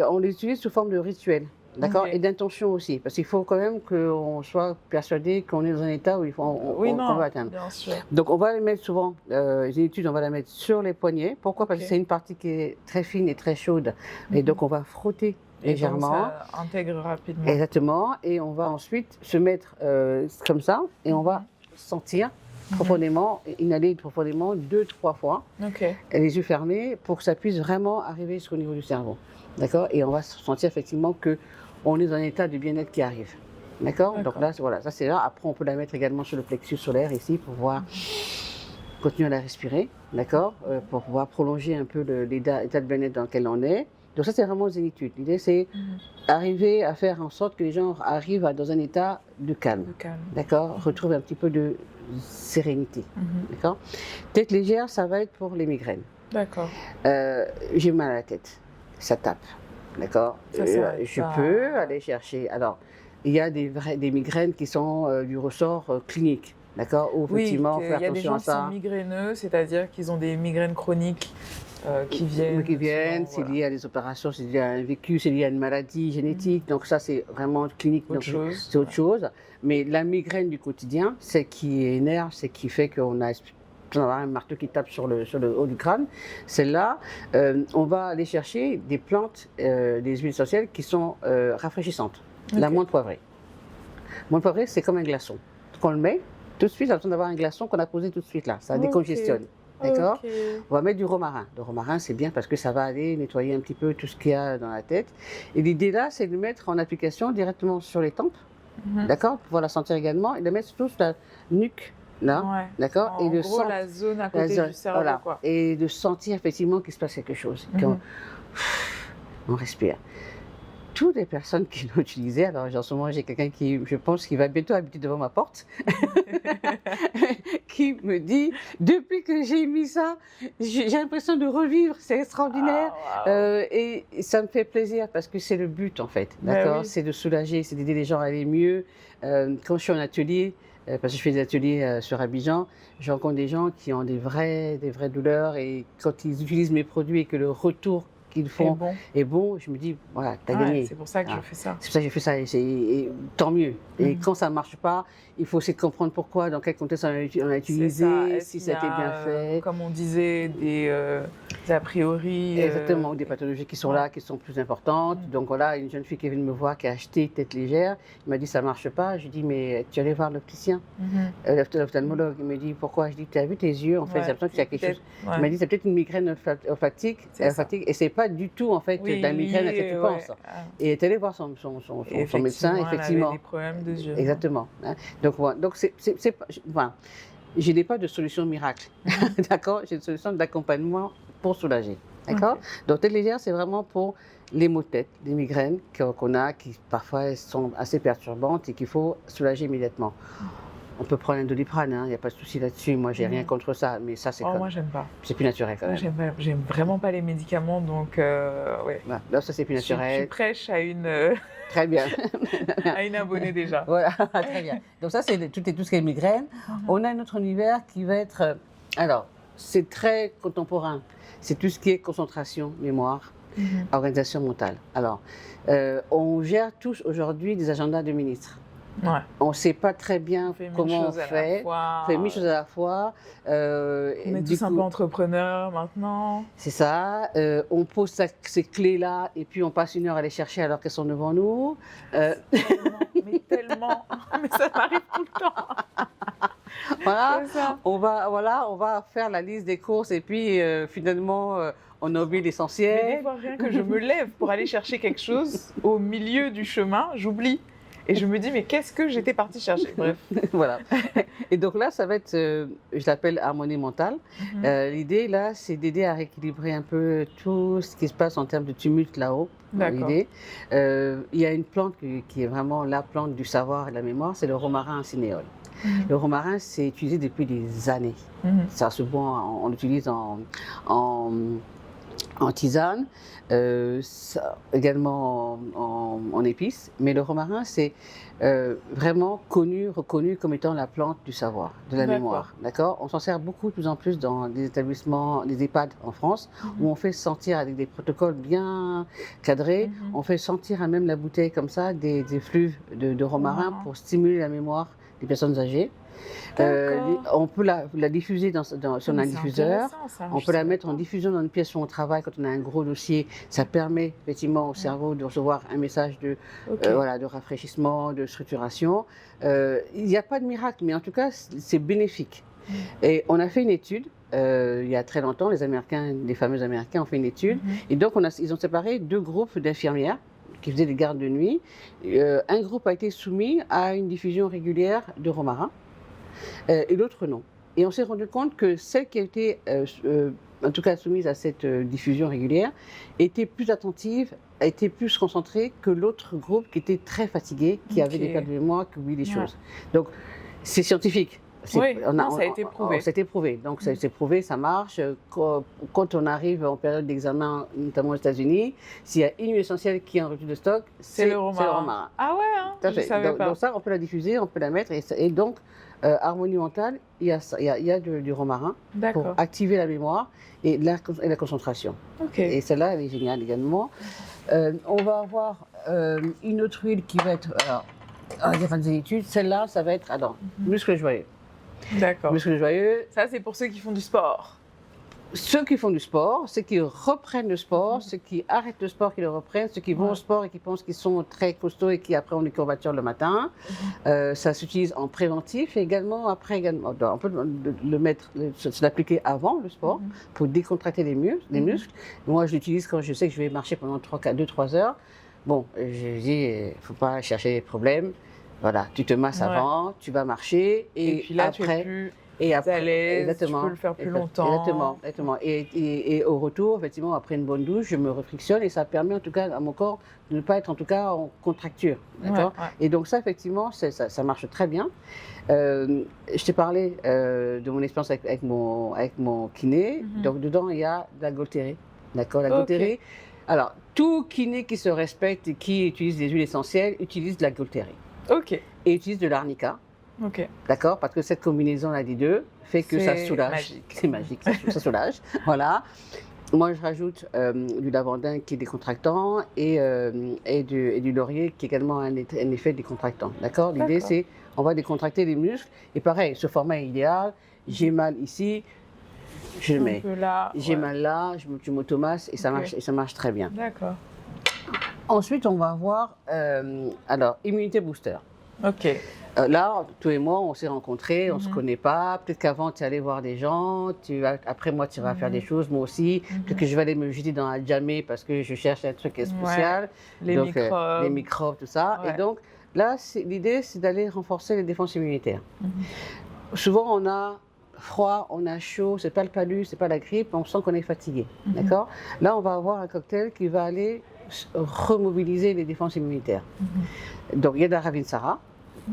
on les utilise sous forme de rituel. D'accord? Ok. Et d'intention aussi. Parce qu'il faut quand même qu'on soit persuadé qu'on est dans un état où on va atteindre. bien sûr. Donc on va les mettre souvent, Zénitude, on va la mettre sur les poignets. Pourquoi? Parce que c'est une partie qui est très fine et très chaude. Et donc on va frotter Et légèrement. donc, ça intègre rapidement. Exactement. Et on va ensuite se mettre comme ça et on va sentir profondément, inhaler profondément 2-3 fois, Ok. les yeux fermés, pour que ça puisse vraiment arriver jusqu'au niveau du cerveau. D'accord? Et on va sentir effectivement qu'on est dans un état de bien-être qui arrive. D'accord? Donc là, voilà, ça c'est là. Après, on peut la mettre également sur le plexus solaire ici pour pouvoir continuer à la respirer. D'accord? Pour pouvoir prolonger un peu l'état de bien-être dans lequel on est. Donc ça, c'est vraiment zénitude. L'idée, c'est arriver à faire en sorte que les gens arrivent dans un état de calme. Le calme. D'accord? Retrouver un petit peu de sérénité. D'accord? Tête légère, ça va être pour les migraines. D'accord. J'ai mal à la tête, ça tape. D'accord? Je peux aller chercher. Alors, il y a des migraines qui sont du ressort clinique. D'accord? Où effectivement, il faire y a des attention gens à qui sont ça. migraineux, c'est-à-dire qu'ils ont des migraines chroniques qui viennent. C'est lié à des opérations, c'est lié à un vécu, c'est lié à une maladie génétique. Donc ça, c'est vraiment clinique. C'est autre chose. Mais la migraine du quotidien, c'est qui énerve, c'est qui fait qu'on a un marteau qui tape sur le haut du crâne. Celle-là, on va aller chercher des plantes, des huiles essentielles qui sont rafraîchissantes. La menthe poivrée. Menthe poivrée, c'est comme un glaçon. Quand on le met, tout de suite, on a besoin d'avoir un glaçon qu'on a posé tout de suite là. Ça décongestionne. D'accord? On va mettre du romarin. Le romarin, c'est bien parce que ça va aller nettoyer un petit peu tout ce qu'il y a dans la tête. Et l'idée là, c'est de le mettre en application directement sur les tempes. D'accord? Pour pouvoir la sentir également. Et de mettre surtout sur la nuque. Là, d'accord? En gros, la zone à côté du cerveau, voilà. quoi. Et de sentir effectivement qu'il se passe quelque chose. On respire. Toutes les personnes qui l'ont utilisé, alors en ce moment j'ai quelqu'un qui, je pense, qui va bientôt habiter devant ma porte, qui me dit, depuis que j'ai mis ça, j'ai l'impression de revivre, c'est extraordinaire. Et ça me fait plaisir parce que c'est le but en fait, d'accord? C'est de soulager, c'est d'aider les gens à aller mieux. Quand je suis en atelier, parce que je fais des ateliers sur Abidjan, je rencontre des gens qui ont des vraies douleurs et quand ils utilisent mes produits et que le retour qu'ils font est bon, je me dis, voilà, tu as gagné. C'est pour ça que je fais ça. C'est pour ça que j'ai fait ça, et tant mieux. Et quand ça ne marche pas, il faut essayer de comprendre pourquoi, dans quel contexte on a utilisé, si ça a été bien fait. Comme on disait, des a priori. Exactement, des pathologies qui sont là, qui sont plus importantes. Donc voilà, une jeune fille qui est venue me voir, qui a acheté tête légère, il m'a dit ça ne marche pas. Je lui ai dit, mais tu allais voir l'opticien, l'ophtalmologue. Il me dit, pourquoi? Je lui ai dit, tu as vu tes yeux, en fait, j'ai l'impression qu'il y a quelque chose. Il m'a dit, c'est peut-être une migraine olfactique, et c'est pas du tout, en fait, de la migraine à laquelle tu penses. Et tu es allé voir son médecin, effectivement. Elle avait des problèmes de yeux. Exactement. Donc, voilà. Donc je n'ai pas de solution miracle, d'accord? J'ai une solution d'accompagnement pour soulager, d'accord? Donc, tête légère, c'est vraiment pour les maux de tête, les migraines qu'on a, qui parfois sont assez perturbantes et qu'il faut soulager immédiatement. On peut prendre un Doliprane, il n'y a pas de souci là-dessus. Moi, j'ai rien contre ça, mais ça, c'est moi, j'aime pas. C'est plus naturel quand même. J'aime vraiment pas les médicaments, donc ouais. Voilà. Là, ça, c'est plus naturel. Je prêche à une. Très bien. À une abonnée déjà. Voilà, très bien. Donc ça, c'est tout ce qui est migraine. On a un autre univers qui va être... alors, c'est très contemporain. C'est tout ce qui est concentration, mémoire, organisation mentale. Alors, on gère tous aujourd'hui des agendas de ministres. Ouais. On ne sait pas très bien comment on fait. On fait 1000 choses à la fois. On est tous un peu entrepreneurs maintenant. C'est ça. On pose ces clés-là et puis on passe une heure à les chercher alors qu'elles sont devant nous. Tellement. Mais ça m'arrive tout le temps. Voilà. On va faire la liste des courses et puis finalement... on a oublié l'essentiel. Mais des fois, rien que je me lève pour aller chercher quelque chose, au milieu du chemin, j'oublie. Et je me dis, mais qu'est-ce que j'étais partie chercher? Bref. Voilà. Et donc là, ça va être, je l'appelle harmonie mentale. L'idée, là, c'est d'aider à rééquilibrer un peu tout ce qui se passe en termes de tumulte là-haut. L'idée. Il y a une plante qui est vraiment la plante du savoir et de la mémoire, c'est le romarin cinéole. Le romarin, c'est utilisé depuis des années. Ça se boit, on l'utilise en tisane, également en épices. Mais le romarin, c'est vraiment reconnu comme étant la plante du savoir, de la mémoire. D'accord? On s'en sert beaucoup de plus en plus dans des établissements, des EHPAD en France, où on fait sentir avec des protocoles bien cadrés, on fait sentir à même la bouteille comme ça des flux de romarin pour stimuler la mémoire des personnes âgées. On peut la diffuser sur un diffuseur. On peut la mettre en diffusion dans une pièce où on travaille quand on a un gros dossier. Ça permet effectivement au cerveau de recevoir un message de rafraîchissement, de structuration. Il n'y a pas de miracle, mais en tout cas, c'est bénéfique. Et on a fait une étude. Il y a très longtemps, les fameux Américains ont fait une étude. Et donc, ils ont séparé 2 groupes d'infirmières qui faisaient des gardes de nuit. Un groupe a été soumis à une diffusion régulière de romarin. Et l'autre non. Et on s'est rendu compte que celle qui a été, en tout cas soumise à cette diffusion régulière, était plus attentive, était plus concentrée que l'autre groupe qui était très fatigué, qui avait des pertes de mémoire, qui oublie les choses. Donc, c'est scientifique. Ça a été prouvé. Ça a été prouvé. Donc, c'est prouvé, ça marche. Quand on arrive en période d'examen, notamment aux États-Unis, s'il y a une huile essentielle qui est en rupture de stock, c'est le romarin. Ah ouais, hein, je savais pas. Donc ça, on peut la diffuser, on peut la mettre. Et donc, harmonie mentale, il y a du romarin pour activer la mémoire et la concentration. Et celle-là, elle est géniale également. On va avoir une autre huile qui va être... il y a des études. Celle-là, ça va être... muscle joyeux. D'accord. Muscle joyeux. Ça, c'est pour ceux qui font du sport. Ceux qui font du sport, ceux qui reprennent le sport, ceux qui arrêtent le sport, qui le reprennent, ceux qui vont au sport et qui pensent qu'ils sont très costauds et qui après ont des courbatures le matin. Ça s'utilise en préventif et également après. On peut l'appliquer avant le sport pour décontracter les muscles. Moi, je l'utilise quand je sais que je vais marcher pendant 2-3 heures. Bon, je dis, il ne faut pas chercher des problèmes. Voilà, tu te masses avant, tu vas marcher et puis là, après, tu es plus à l'aise, tu peux le faire plus longtemps. Exactement. Et au retour, effectivement, après une bonne douche, je me réflexionne et ça permet en tout cas à mon corps de ne pas être en tout cas en contracture. D'accord. Et donc ça, effectivement, ça marche très bien. Je t'ai parlé de mon expérience avec mon kiné. Donc dedans, il y a de la Gaultérie. D'accord, la Gaultérie. Alors, tout kiné qui se respecte et qui utilise des huiles essentielles utilise de la Gaultérie. Et utilise de l'arnica. D'accord, parce que cette combinaison-là des deux fait que ça soulage. C'est magique, ça soulage. Voilà. Moi, je rajoute du lavandin qui est décontractant et du laurier qui est également un effet décontractant. D'accord? L'idée, D'accord. c'est on va décontracter les muscles. Et pareil, ce format est idéal. J'ai mal ici, je le Un mets. peu là. J'ai Ouais. mal là, je m'automasse et Ok. ça marche très bien. D'accord. Ensuite, on va avoir alors immunité booster. Ok. Là, toi et moi, on s'est rencontrés, on ne se Mhm. connaît pas. Peut-être qu'avant, tu es allé voir des gens. Après, moi, tu vas faire des choses, moi aussi. Peut-être que je vais aller me jeter dans la jamée parce que je cherche un truc spécial. Les Donc, microbes. les microbes, tout ça. Ouais. Et donc, là, l'idée, c'est d'aller renforcer les défenses immunitaires. Mhm. Souvent, on a froid, on a chaud, c'est pas le palu, c'est pas la grippe, on sent qu'on est fatigué. D'accord? Là, on va avoir un cocktail qui va aller remobiliser les défenses immunitaires. Donc, il y a de la Ravinsara.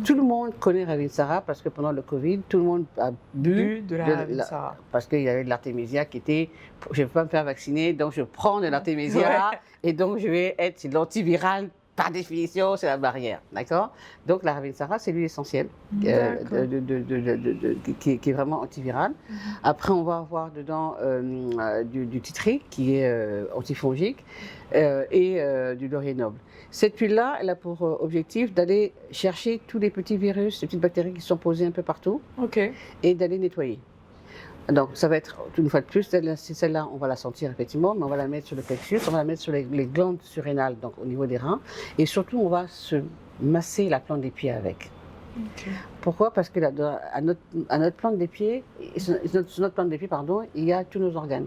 Tout le monde connaît Ravinsara parce que pendant le Covid, tout le monde a bu De la Ravinsara. parce qu'il y avait de l'artémisia qui était, je ne vais pas me faire vacciner, donc je prends de l'artémisia et donc je vais être l'antiviral. Par définition, c'est la barrière, d'accord? Donc la Ravinsara, c'est l'huile essentielle qui est vraiment antivirale. Après, on va avoir dedans du titri qui est antifongique et du laurier noble. Cette huile-là, elle a pour objectif d'aller chercher tous les petits virus, les petites bactéries qui sont posées un peu partout Ok. et d'aller nettoyer. Donc, ça va être, une fois de plus, celle-là, on va la sentir effectivement, mais on va la mettre sur le plexus, on va la mettre sur les glandes surrénales, donc au niveau des reins, et surtout, on va se masser la plante des pieds avec. Ok. Pourquoi? Parce que à notre plante des pieds, sur notre plante des pieds, pardon, il y a tous nos organes.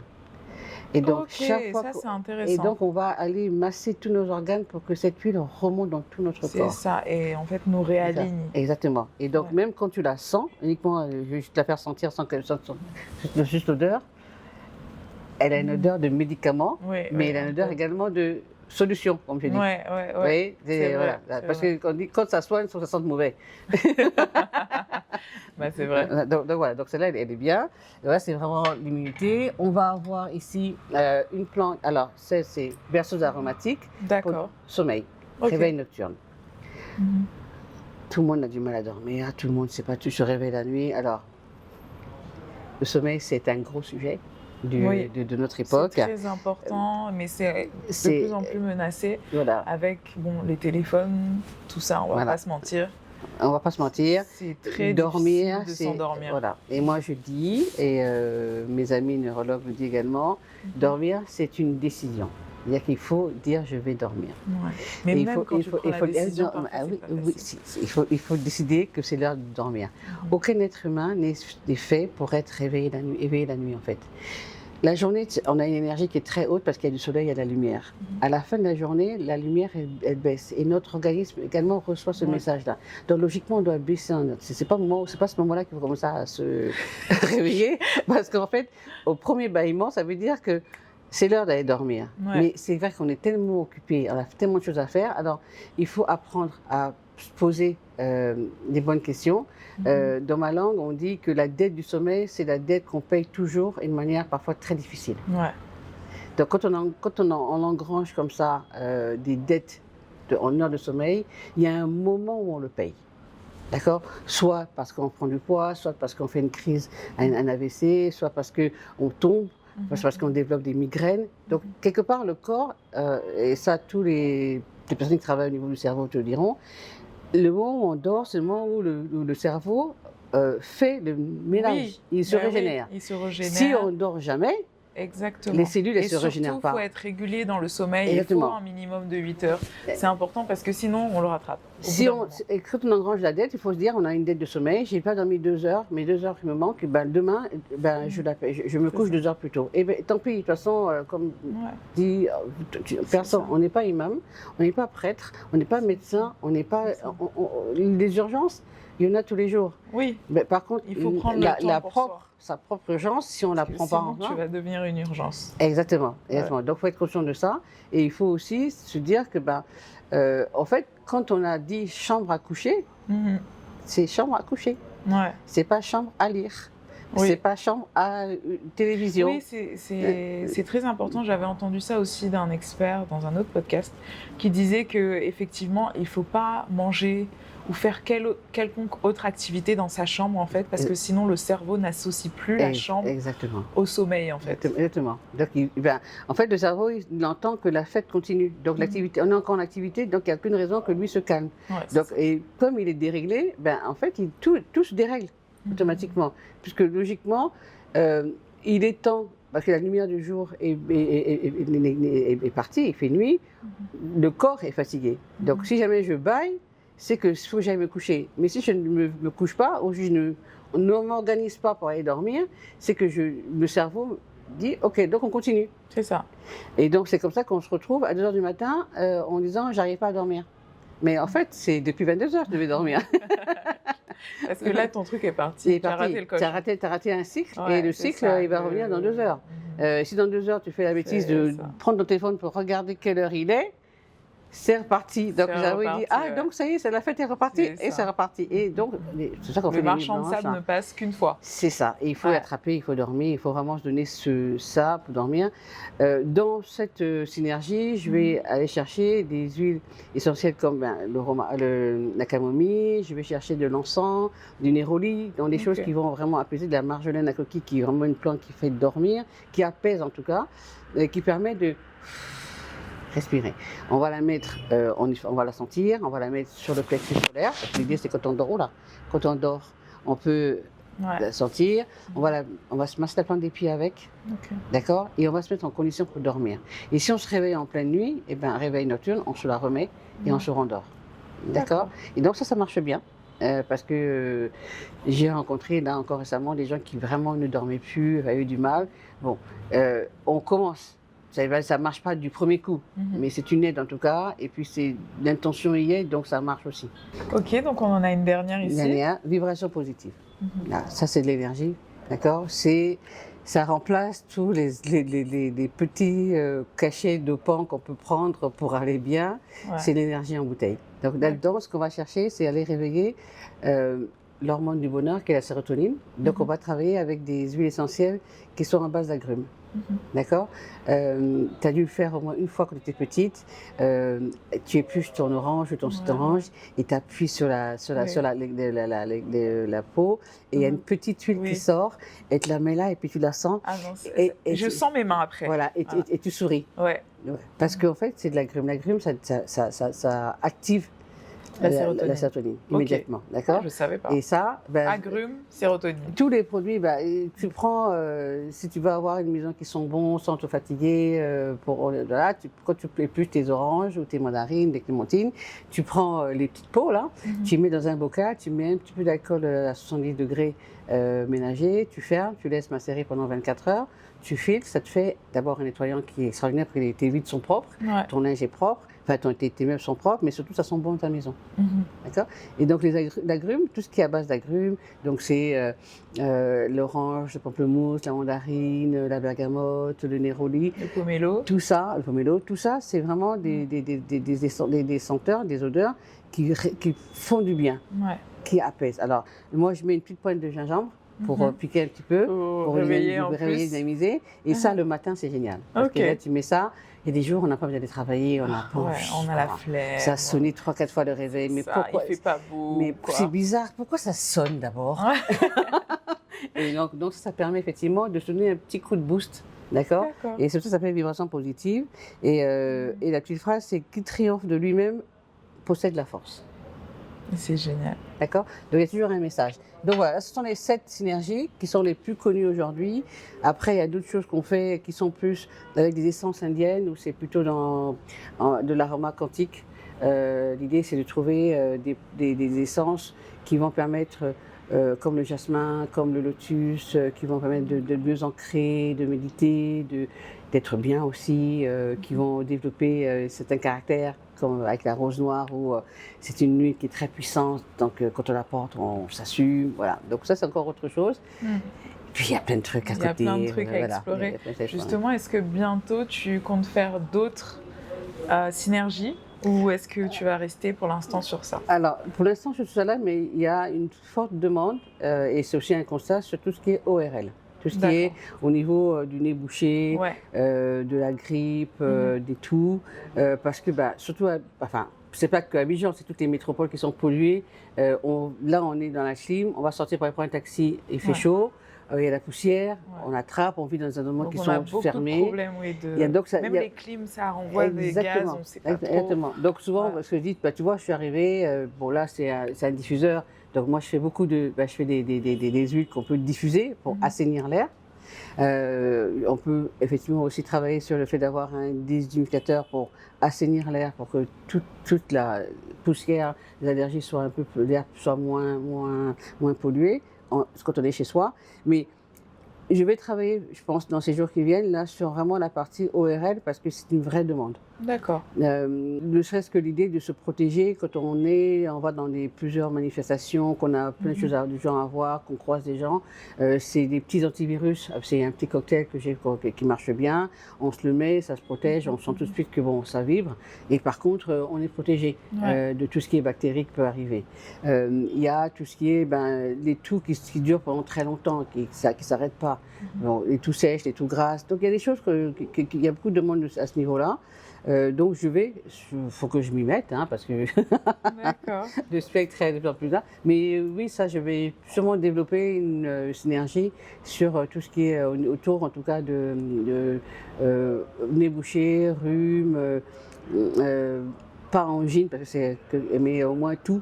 Et donc, Ok, chaque fois ça c'est intéressant. et donc, on va aller masser tous nos organes pour que cette huile remonte dans tout notre C'est corps. ça, et en fait nous réaligne. Exactement. Et donc, Ouais. même quand tu la sens, uniquement, je vais juste la faire sentir sans qu'elle sente juste l'odeur, elle a une odeur de médicament, Ouais, mais ouais, elle a une un odeur peu. également de solution, comme je dis. Ouais, Vous voyez? C'est Voilà. vrai, c'est Parce vrai. que quand on dit quand ça soigne, il faut que ça sente mauvais. Bah, c'est vrai. Donc voilà, donc celle-là, elle est bien. Et voilà, c'est vraiment l'immunité. On va avoir ici une plante. Alors, c'est berceuse aromatique pour D'accord. sommeil, Ok. réveil nocturne. Mhm. Tout le monde a du mal à dormir, tout le monde ne sait pas, tu se réveilles la nuit. Alors, le sommeil, c'est un gros sujet Oui. de notre C'est époque. très important, mais c'est de C'est- plus en plus menacé Voilà, avec bon, les téléphones, tout ça, on va Voilà. pas se mentir. on va pas se mentir. C'est très Dormir, difficile de s'endormir. Voilà. Et moi, je dis, et mes amis neurologues me disent également, dormir, c'est une décision. C'est-à-dire qu'il faut dire je vais dormir. Ouais. Mais Et même quand tu prends la décision, non, parfois, ah c'est oui, pas oui, facile. il faut décider que c'est l'heure de dormir. Aucun être humain n'est fait pour être éveillé la nuit en fait. La journée, on a une énergie qui est très haute parce qu'il y a du soleil, il y a de la lumière. À la fin de la journée, la lumière, elle baisse. Et notre organisme également reçoit ce Ouais. message-là. Donc logiquement, on doit baisser. C'est pas ce moment-là qu'il faut commencer à se réveiller. Parce qu'en fait, au premier bâillement, ça veut dire que c'est l'heure d'aller dormir. Ouais. Mais c'est vrai qu'on est tellement occupé, on a tellement de choses à faire. Alors, il faut apprendre à se poser des bonnes questions. Dans ma langue, on dit que la dette du sommeil, c'est la dette qu'on paye toujours et de manière parfois très difficile. Ouais. Donc, quand on engrange comme ça des dettes en heure de sommeil, il y a un moment où on le paye. D'accord? Soit parce qu'on prend du poids, soit parce qu'on fait une crise, un AVC, soit parce qu'on tombe, soit parce qu'on développe des migraines. Donc, quelque part, le corps, et ça, tous les personnes qui travaillent au niveau du cerveau te le diront, le moment où on dort, c'est le moment où le cerveau fait le ménage. Oui, Il se bah oui, régénère. il se régénère. Si on ne dort jamais, Exactement. les cellules, elles Et se régénèrent surtout, pas. il faut être régulier dans le sommeil. Exactement. Il faut un minimum de 8 heures. C'est important parce que sinon, on le rattrape. Et quand on engrange la dette, il faut se dire on a une dette de sommeil, j'ai pas dormi 2 heures, mes 2 heures qui me manquent, ben, demain, je me couche 2 heures plus tôt. Et ben, tant pis, de toute façon, comme dit personne, on n'est pas imam, on n'est pas prêtre, on n'est pas médecin, on n'est pas. Les urgences, il y en a tous les jours. Oui. Mais par contre, il faut prendre le temps pour soi. Sa propre urgence, si on ne la prend pas en main. Tu vas devenir une urgence. Exactement. Exactement. Ouais. Donc, il faut être conscient de ça. Et il faut aussi se dire que, en fait, quand on a dit chambre à coucher, c'est chambre à coucher. Ouais. C'est pas chambre à lire. Oui. C'est pas chambre à télévision. Oui, c'est très important. J'avais entendu ça aussi d'un expert dans un autre podcast qui disait qu'effectivement, il ne faut pas manger ou faire quelconque autre activité dans sa chambre, en fait, parce que sinon le cerveau n'associe plus la chambre Exactement. au sommeil, en fait. Exactement. Donc, en fait, le cerveau, il entend que la fête continue. Donc, l'activité, on est encore en activité, donc il n'y a qu'une raison que lui se calme. Ouais, Donc, et comme il est déréglé, en fait, tout se dérègle automatiquement. Puisque logiquement, il est temps, parce que la lumière du jour est partie, il fait nuit, le corps est fatigué. Donc, si jamais je baille, c'est qu'il faut que j'aille me coucher. Mais si je ne me couche pas, ou je ne m'organise pas pour aller dormir, c'est que le cerveau dit « Ok, donc on continue ». C'est ça. Et donc c'est comme ça qu'on se retrouve à 2h du matin en disant « J'arrive pas à dormir ». Mais en fait, c'est depuis 22h que je devais dormir. Parce que là, ton truc est parti. Tu as raté le coche. Tu as raté un cycle, et le cycle, il va revenir dans 2 heures. Si dans 2 heures, tu fais la bêtise de prendre ton téléphone pour regarder quelle heure il est, c'est reparti. Donc, le cerveau dit « Ah, donc ça y est, c'est la fête est repartie. » Et c'est reparti. Et donc, c'est ça qu'on fait. Le marchand de sable ne passe qu'une fois. C'est ça. Et il faut l'attraper, il faut dormir, il faut vraiment se donner ça pour dormir. Dans cette synergie, je vais aller chercher des huiles essentielles comme la camomille, je vais chercher de l'encens, du néroli, dans des choses qui vont vraiment apaiser, de la marjolaine à coquille, qui est vraiment une plante qui fait dormir, qui apaise en tout cas, qui permet de respirer. On va la mettre, on va la sentir, on va la mettre sur le plexus solaire. L'idée, c'est quand on dort, on peut la sentir. On va se masser la plante des pieds avec, d'accord. Et on va se mettre en condition pour dormir. Et si on se réveille en pleine nuit, réveil nocturne, on se la remet et on se rendort, d'accord. Et donc ça marche bien. Parce que j'ai rencontré là encore récemment des gens qui vraiment ne dormaient plus, avaient eu du mal. Bon, on commence. Ça ne marche pas du premier coup, mais c'est une aide en tout cas, et puis l'intention y est, donc ça marche aussi. Ok, donc on en a une dernière ici. Une dernière, vibration positive. Là, ça c'est de l'énergie, d'accord. Ça remplace tous les petits cachets dopants qu'on peut prendre pour aller bien. Ouais. C'est l'énergie en bouteille. Donc là-dedans, ce qu'on va chercher, c'est aller réveiller l'hormone du bonheur, qui est la sérotonine. Donc on va travailler avec des huiles essentielles qui sont à base d'agrumes. D'accord. Tu as dû le faire au moins une fois quand tu étais petite. Tu épluches ton orange ou ton site orange et tu appuies sur la peau et il y a une petite huile qui sort et tu la mets là et puis tu la sens. Ah non, je sens mes mains après. Voilà, et tu souris. Ouais. Parce qu'en fait, c'est de l'agrume. L'agrume, ça active la sérotonine immédiatement, d'accord. Je ne savais pas. Et ça, agrumes, sérotonine. Tous les produits, tu prends, si tu veux avoir une maison qui sent bon, sans te fatiguer, quand tu épluches tes oranges ou tes mandarines, des clémentines, tu prends les petites peaux là, tu les mets dans un bocal, tu mets un petit peu d'alcool à 70 degrés ménager, tu fermes, tu laisses macérer pendant 24 heures, tu filtres, ça te fait d'abord un nettoyant qui est extraordinaire parce que tes vitres sont propres, ton linge est propre. Enfin, tes meubles sont propres, mais surtout, ça sent bon dans ta maison. D'accord. Et donc, les agrumes, tout ce qui est à base d'agrumes, donc c'est l'orange, le pamplemousse, la mandarine, la bergamote, le néroli. Le pomelo. Tout ça, c'est vraiment des senteurs, des odeurs qui font du bien, qui apaisent. Alors, moi, je mets une petite pointe de gingembre pour piquer un petit peu, pour réveiller, dynamiser. Et ça, le matin, c'est génial. Parce que là, tu mets ça. Il y a des jours, on n'a pas besoin de travailler, on a la flemme. Ça a sonné 3-4 fois le réveil. Mais pourquoi il fait pas beau. Mais c'est bizarre. Pourquoi ça sonne d'abord? Et donc, ça permet effectivement de se donner un petit coup de boost. D'accord. Et surtout, ça s'appelle vibration positive. Et la petite phrase, c'est qui triomphe de lui-même possède la force. C'est génial. D'accord. Donc, il y a toujours un message. Donc voilà, ce sont les 7 synergies qui sont les plus connues aujourd'hui. Après, il y a d'autres choses qu'on fait qui sont plus avec des essences indiennes ou c'est plutôt de l'aroma quantique. L'idée, c'est de trouver des essences qui vont permettre, comme le jasmin, comme le lotus, qui vont permettre de mieux ancrer, de méditer, d'être bien aussi, qui vont développer certains caractères, comme avec la rose noire, où c'est une huile qui est très puissante, donc quand on la porte, on s'assume, voilà. Donc ça, c'est encore autre chose. Puis il y a plein de trucs à côté. Il y a plein de trucs à explorer. Justement, est-ce que bientôt, tu comptes faire d'autres synergies Ou est-ce que tu vas rester pour l'instant sur ça? Alors, pour l'instant, je suis sur là, mais il y a une forte demande, et c'est aussi un constat sur tout ce qui est ORL. Tout ce qui est au niveau du nez bouché, Ouais. de la grippe, des toux, parce que surtout, enfin, c'est pas que Abidjan, c'est toutes les métropoles qui sont polluées. Là, on est dans la clim, on va sortir pour aller prendre un taxi, il fait chaud, il y a la poussière, on attrape, on vit dans un environnement qui sont fermés. On a beaucoup de problèmes, oui. Même les clims, ça renvoie des gaz, on ne sait pas trop. Exactement. Donc souvent, ce que je dis, tu vois, je suis arrivée, bon là, c'est un diffuseur. Donc moi, je fais beaucoup je fais des huiles qu'on peut diffuser pour assainir l'air. On peut effectivement aussi travailler sur le fait d'avoir un déshumidificateur pour assainir l'air, pour que toute la poussière, les allergies soient l'air soit moins pollué quand on est chez soi. Mais je vais travailler, je pense, dans ces jours qui viennent, là, sur vraiment la partie ORL parce que c'est une vraie demande. D'accord. Ne serait-ce que l'idée de se protéger quand on va dans plusieurs manifestations, qu'on a plein de choses du genre à voir, qu'on croise des gens. C'est des petits antivirus, c'est un petit cocktail que j'ai qui marche bien. On se le met, ça se protège, on sent tout de suite que bon, ça vibre. Et par contre, on est protégé de tout ce qui est bactérie qui peut arriver. Il y a tout ce qui est les toux qui durent pendant très longtemps, qui s'arrêtent pas. Bon, les toux sèches, les toux grasses. Donc il y a des choses il y a beaucoup de demandes à ce niveau-là. Donc faut que je m'y mette, parce que le spectre est de plus en plus là. Mais oui, ça, je vais sûrement développer une synergie sur tout ce qui est autour, en tout cas, de nez bouché, rhume, pas angine, mais au moins tout.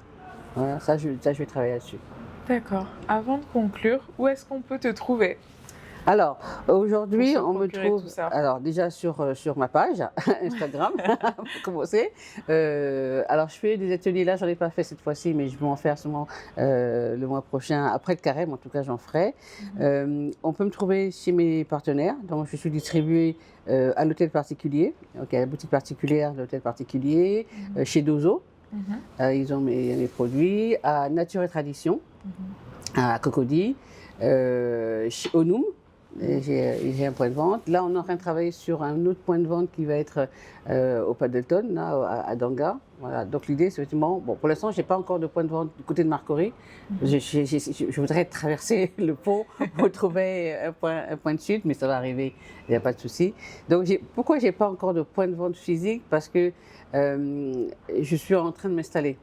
Voilà, ça, je vais travailler là-dessus. D'accord. Avant de conclure, où est-ce qu'on peut te trouver ? Alors, aujourd'hui, on me trouve déjà sur ma page Instagram, pour commencer. Alors, je fais des ateliers, là, j'en ai pas fait cette fois-ci, mais je vais en faire sûrement le mois prochain, après le carême, en tout cas, j'en ferai. On peut me trouver chez mes partenaires, donc je suis distribuée à l'hôtel particulier, donc à la boutique particulière de l'hôtel particulier, chez Dozo, ils ont mes produits, à Nature et Tradition, à Cocody, chez Onum. J'ai un point de vente. Là, on est en train de travailler sur un autre point de vente qui va être au Paddleton, là, à Danga. Voilà. Donc l'idée, c'est effectivement, bon, pour l'instant, je n'ai pas encore de point de vente du côté de Marcory. Je voudrais traverser le pont pour trouver un point de chute, mais ça va arriver, il n'y a pas de souci. Donc pourquoi je n'ai pas encore de point de vente physique? Parce que je suis en train de m'installer.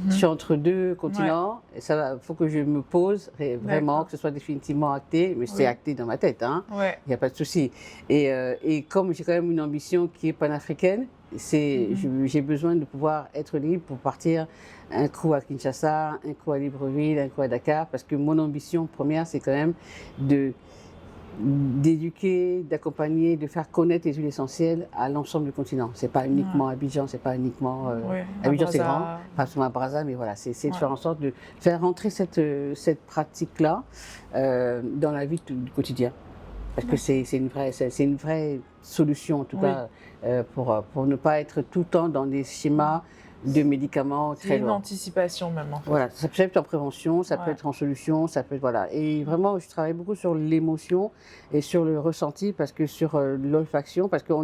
Je suis entre deux continents, il faut que je me pose vraiment, que ce soit définitivement acté, mais c'est acté dans ma tête, il n'y a pas de souci. Et comme j'ai quand même une ambition qui est panafricaine, j'ai besoin de pouvoir être libre pour partir un coup à Kinshasa, un coup à Libreville, un coup à Dakar, parce que mon ambition première, c'est quand même d'éduquer, d'accompagner, de faire connaître les huiles essentielles à l'ensemble du continent. C'est pas uniquement Abidjan, c'est pas uniquement Abidjan, c'est grand, pas seulement à Brazza, mais voilà, c'est de faire en sorte de faire rentrer cette pratique-là dans la vie du quotidien, parce que c'est une vraie solution en tout cas pour ne pas être tout le temps dans des schémas de médicaments très lourds. Une anticipation même, en fait. Voilà, ça peut être en prévention, ça peut être en solution, ça peut être, voilà. Et vraiment, je travaille beaucoup sur l'émotion et sur le ressenti, parce que sur l'olfaction, parce que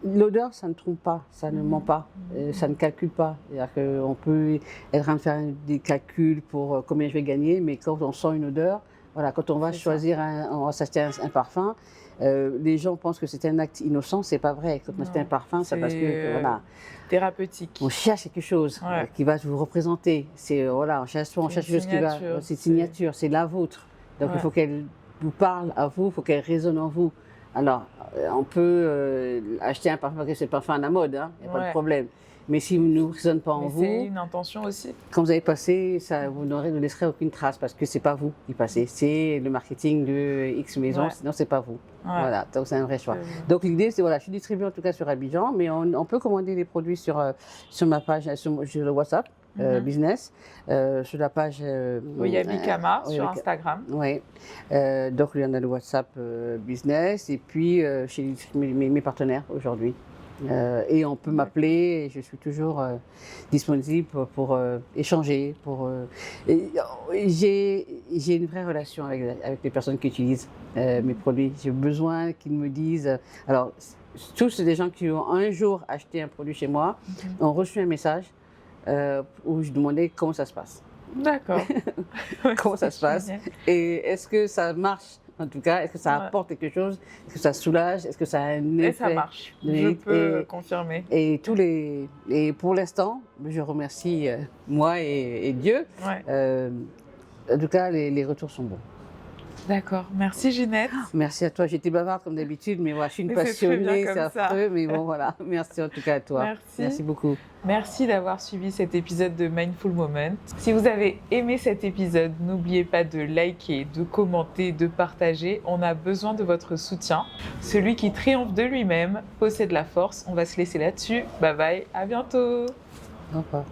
l'odeur, ça ne trompe pas, ça ne ment pas, ça ne calcule pas. C'est-à-dire qu'on peut être en train de faire des calculs pour combien je vais gagner, mais quand on sent une odeur, voilà, quand on va choisir, on va s'acheter un parfum, les gens pensent que c'est un acte innocent, c'est pas vrai. Quand on achète un parfum, c'est parce que voilà, thérapeutique. On cherche quelque chose qui va vous représenter. C'est on cherche quelque chose qui va. C'est signature, c'est la vôtre. Donc il faut qu'elle vous parle à vous, il faut qu'elle résonne en vous. Alors on peut acheter un parfum parce que c'est le parfum à la mode, il n'y a pas de problème. Mais s'il ne résonne pas en vous, c'est une intention aussi. Quand vous avez passé, vous ne laisserez aucune trace, parce que c'est pas vous qui passez, c'est le marketing de X maison, sinon c'est pas vous. Voilà, donc c'est un vrai choix. Donc l'idée, c'est je suis distribuée en tout cas sur Abidjan, mais on peut commander les produits sur ma page, sur le WhatsApp. Business, sur la page Oyabikama sur Instagram. Oui, donc il y en a le WhatsApp Business, et puis chez mes partenaires aujourd'hui. Et on peut m'appeler, et je suis toujours disponible pour échanger. J'ai une vraie relation avec les personnes qui utilisent mes produits. J'ai besoin qu'ils me disent. Alors, tous c'est des gens qui ont un jour acheté un produit chez moi, ont reçu un message où je demandais comment ça se passe. D'accord. Comment ça se passe et est-ce que ça marche en tout cas, est-ce que ça apporte quelque chose, est-ce que ça soulage, est-ce que ça a un effet. Et ça marche, je peux confirmer. Et pour l'instant, je remercie moi et Dieu. En tout cas, les retours sont bons. D'accord, merci Ginette. Merci à toi, j'étais bavarde comme d'habitude, mais voilà, je suis une passionnée, c'est affreux, mais bon voilà, merci en tout cas à toi. Merci beaucoup. Merci d'avoir suivi cet épisode de Mindful Moment. Si vous avez aimé cet épisode, n'oubliez pas de liker, de commenter, de partager. On a besoin de votre soutien. Celui qui triomphe de lui-même possède la force. On va se laisser là-dessus. Bye bye, à bientôt. Au revoir.